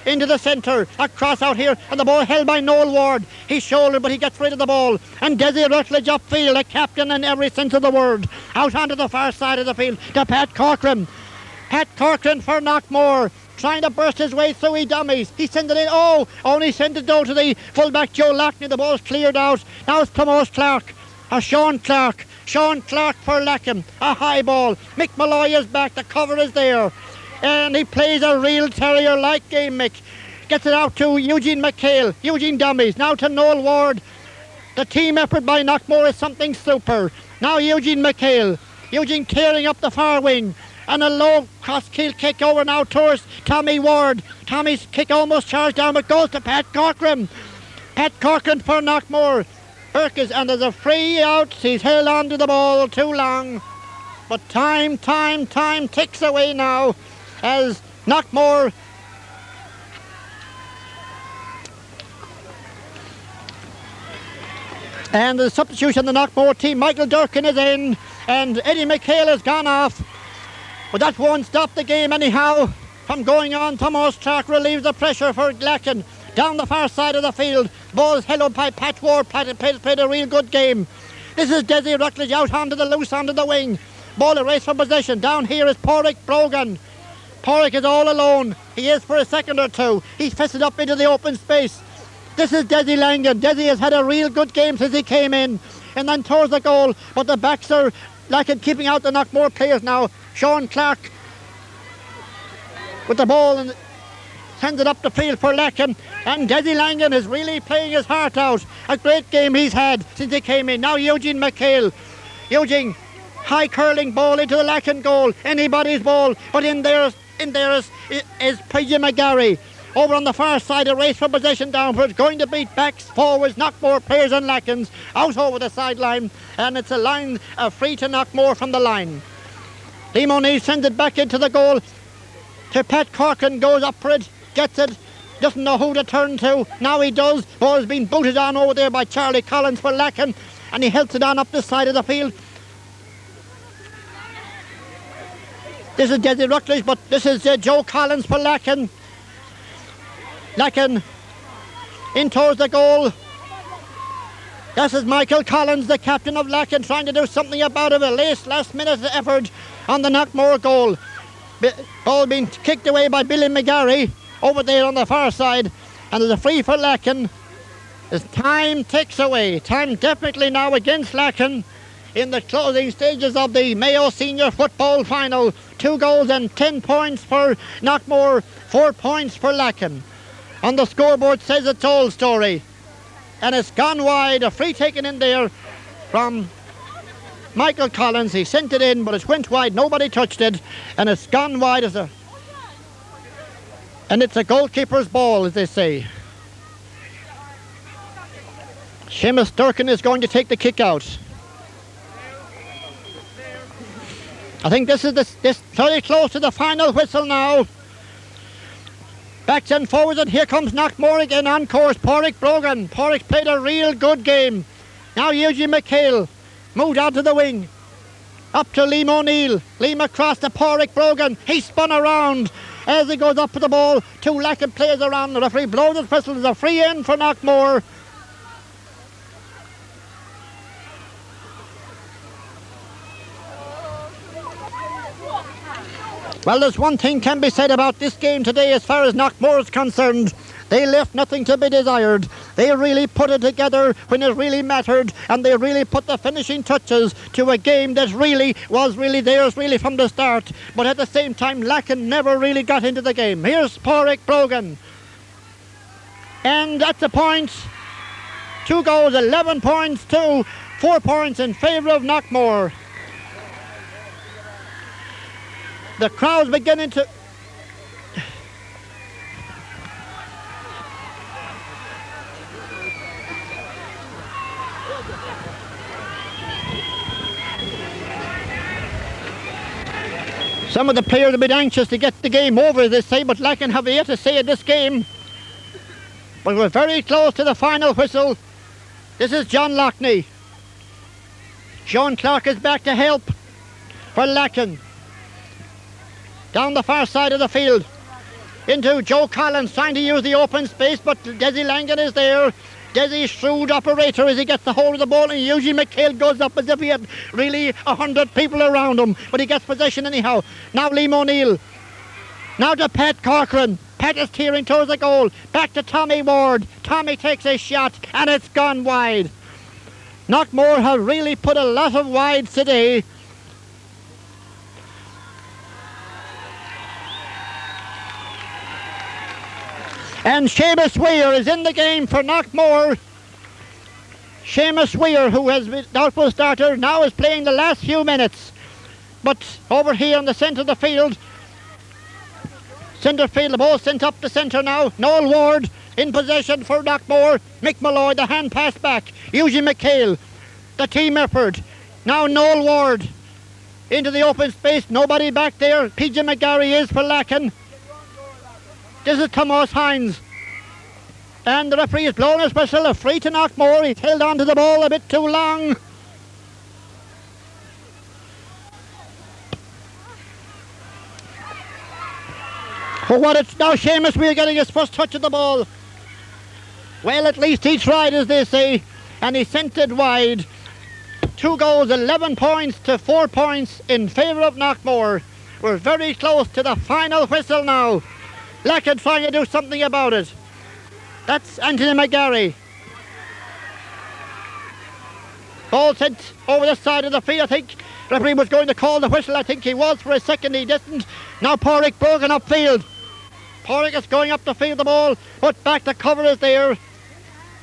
Into the centre, across out here, and the ball held by Noel Ward. He's shouldered, but he gets rid of the ball. And Desi Rutledge upfield, a captain in every sense of the word. Out onto the far side of the field to Pat Corcoran. Pat Corcoran for Knockmore, trying to burst his way through he dummies. He sends it in, only sent it down to the fullback Joe Lacken. The ball's cleared out. Now it's Thomas Clark, or Sean Clark. Sean Clark for Lacken, a high ball. Mick Malloy is back, the cover is there. And he plays a real terrier-like game, Mick. Gets it out to Eugene McHale. Eugene dummies. Now to Noel Ward. The team effort by Knockmore is something super. Now Eugene McHale. Eugene tearing up the far wing. And a low cross-keel kick over now towards Tommy Ward. Tommy's kick almost charged down, but goes to Pat Corcoran. Pat Corcoran for Knockmore. Perkins, and there's a free out. He's held on to the ball too long. But time ticks away now. As Knockmore and the substitution, the Knockmore team, Michael Durkin is in and Eddie McHale has gone off, but that won't stop the game anyhow from going on. Thomas Clark relieves the pressure for Lacken down the far side of the field. Ball is held up by Pat Ward. Pat played a real good game. This is Desi Rutledge out onto the loose onto the wing. Ball a race for possession. Down here is Porrick Brogan. Porrick is all alone. He is for a second or two. He's fisted up into the open space. This is Desi Langan. Desi has had a real good game since he came in. And then towards the goal. But the backs are like keeping out the Knockmore players now. Sean Clark with the ball and sends it up the field for Lacken. And Desi Langan is really playing his heart out. A great game he's had since he came in. Now Eugene McHale. Eugene, high curling ball into the Lacken goal. Anybody's ball. But in there is PJ McGarry. Over on the far side, a race for possession downwards, going to beat backs, forwards, Knockmore players and Lackens out over the sideline, and it's a free to Knockmore from the line. Liam O'Neill sends it back into the goal to Pat Corcoran, goes up for it, gets it, doesn't know who to turn to. Now he does. Ball has been booted on over there by Charlie Collins for Lacken, and he helps it on up the side of the field. This is Desi Rutledge, but this is Joe Collins for Lacken. Lacken in towards the goal. This is Michael Collins, the captain of Lacken, trying to do something about it. A last minute effort on the Knockmore goal. Ball being kicked away by Billy McGarry over there on the far side. And there's a free for Lacken. As time ticks away. Time definitely now against Lacken in the closing stages of the Mayo Senior Football Final. 2 goals and 10 points for Knockmore, 4 points for Lacken. On the scoreboard says it's all story. And it's gone wide. A free taken in there from Michael Collins. He sent it in, but it went wide. Nobody touched it. And it's gone wide and it's a goalkeeper's ball, as they say. Seamus Durkin is going to take the kick out. I think this is this very close to the final whistle now. Backs and forwards, and here comes Knockmore again on course. Porrick Brogan. Porrick played a real good game. Now Eugene McHale moved out to the wing. Up to Liam O'Neill. Liam across to Porrick Brogan. He spun around as he goes up with the ball. 2 Lacken players around. The referee blows his whistle. There's a free in for Knockmore. Well, there's one thing can be said about this game today as far as Knockmore is concerned. They left nothing to be desired. They really put it together when it really mattered, and they really put the finishing touches to a game that really was theirs from the start. But at the same time, Lacken never really got into the game. Here's Porrick Brogan. And that's a point. 2 goals, 11 points to 4 points in favour of Knockmore. The crowd's beginning to... Some of the players are a bit anxious to get the game over, they say, but Lacken have yet to say in this game. But we're very close to the final whistle. This is John Lockney. Sean Clark is back to help for Lacken. Down the far side of the field. Into Joe Collins trying to use the open space, but Desi Langan is there. Desi, shrewd operator as he gets the hold of the ball, and Eugene McHale goes up as if he had really 100 people around him, but he gets possession anyhow. Now Liam O'Neill. Now to Pat Corcoran. Pat is tearing towards the goal. Back to Tommy Ward. Tommy takes a shot, and it's gone wide. Knockmore have really put a lot of wides today. And Seamus Weir is in the game for Knockmore. Seamus Weir, who has been doubtful starter, now is playing the last few minutes. But over here in the centre of the field, the ball sent up the centre now. Noel Ward in possession for Knockmore. Mick Malloy, the hand pass back. Eugene McHale, the team effort. Now Noel Ward into the open space. Nobody back there. PJ McGarry is for Lacken. This is Thomas Hines. And the referee is blowing his whistle. A free to Knockmore. He's held on to the ball a bit too long. For what it's now, Seamus Weir getting his first touch of the ball. Well, at least he tried, as they say, and he sent it wide. 2 goals, 11 points to 4 points in favour of Knockmore. We're very close to the final whistle now. Lacken trying to do something about it. That's Anthony McGarry. Ball sent over the side of the field. I think referee was going to call the whistle. I think he was for a second. He didn't. Now Porrick broken upfield. Porrick is going up the field. The ball put back. The cover is there.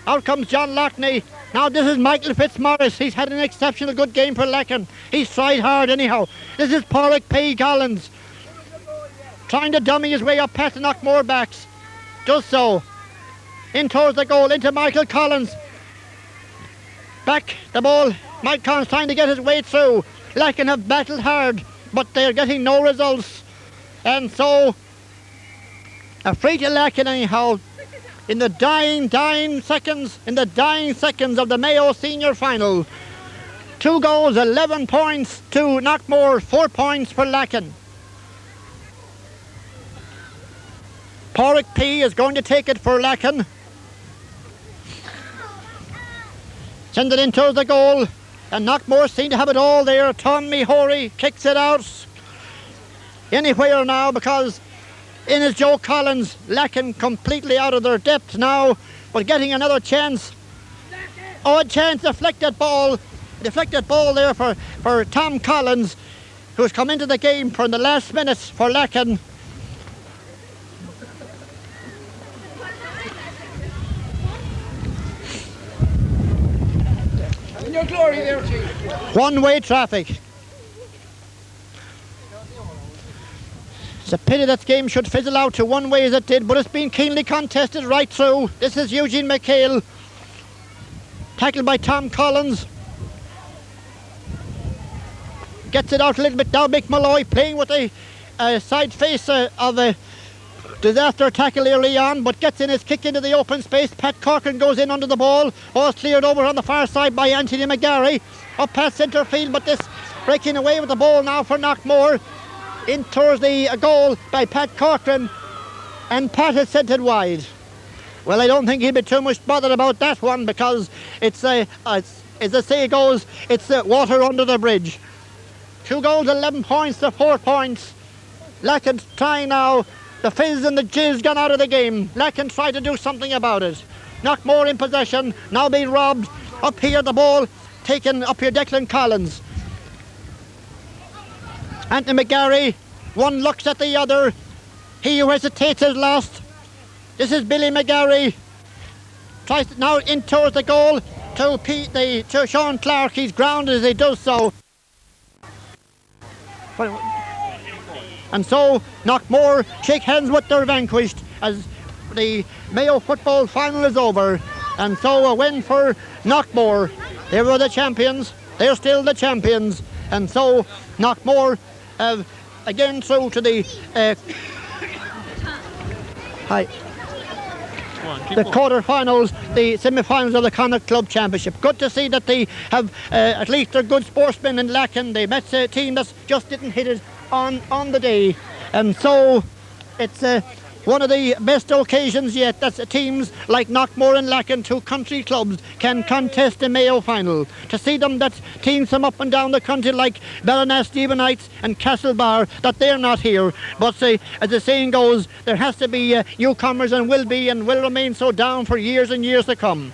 Out comes John Lockney. Now this is Michael Fitzmaurice. He's had an exceptional good game for Lacken. He's tried hard anyhow. This is Porrick P. Collins. Trying to dummy his way up past the Knockmore backs. Does so. In towards the goal. Into Michael Collins. Back the ball. Mike Collins trying to get his way through. Lacken have battled hard, but they're getting no results. And so, a free to Lacken anyhow. In the dying seconds of the Mayo Senior Final. 2 goals, 11 points to Knockmore, 4 points for Lacken. Porrick P is going to take it for Lacken. Send it in towards the goal. And Knockmore seem to have it all there. Tommy Horey kicks it out. Anywhere now, because in is Joe Collins. Lacken completely out of their depth now, but getting another chance. Oh, a chance, deflected ball there for Tom Collins, who's come into the game for the last minutes for Lacken. In your glory there, Chief. One-way traffic. It's a pity that game should fizzle out to one way as it did, but it's been keenly contested right through. This is Eugene McHale. Tackled by Tom Collins. Gets it out a little bit now. Mick Malloy playing with a side face of a disaster tackle early on, but gets in his kick into the open space. Pat Corcoran goes in under the ball. Ball's cleared over on the far side by Anthony McGarry. Up past centre field, but this breaking away with the ball now for Knockmore. In towards the goal by Pat Corcoran, and Pat has sent it wide. Well, I don't think he'd be too much bothered about that one, because it's as the say goes, it's water under the bridge. 2 goals, 11 points to 4 points. Lacken trying now. The fizz and the jizz gone out of the game. Lacken tried to do something about it. Knockmore in possession, now being robbed. Up here the ball taken up here, Declan Collins. Anthony McGarry, one looks at the other. He who hesitates is lost. This is Billy McGarry. Tries now in towards the goal to Sean Clark. He's grounded as he does so. And so Knockmore shake hands with their vanquished as the Mayo football final is over. And so a win for Knockmore. They were the champions. They're still the champions. And so Knockmore have again through to the the quarter-finals, the semi-finals of the Connacht Club Championship. Good to see that they have at least a good sportsmen in Lacken. They met a team that just didn't hit it on the day, and so it's one of the best occasions yet that teams like Knockmore and Lacken, two country clubs, can contest the Mayo final. To see them, that teams from up and down the country like Ballina Stephenites and Castlebar, that they're not here. But as the saying goes, there has to be newcomers and will be and will remain so down for years and years to come.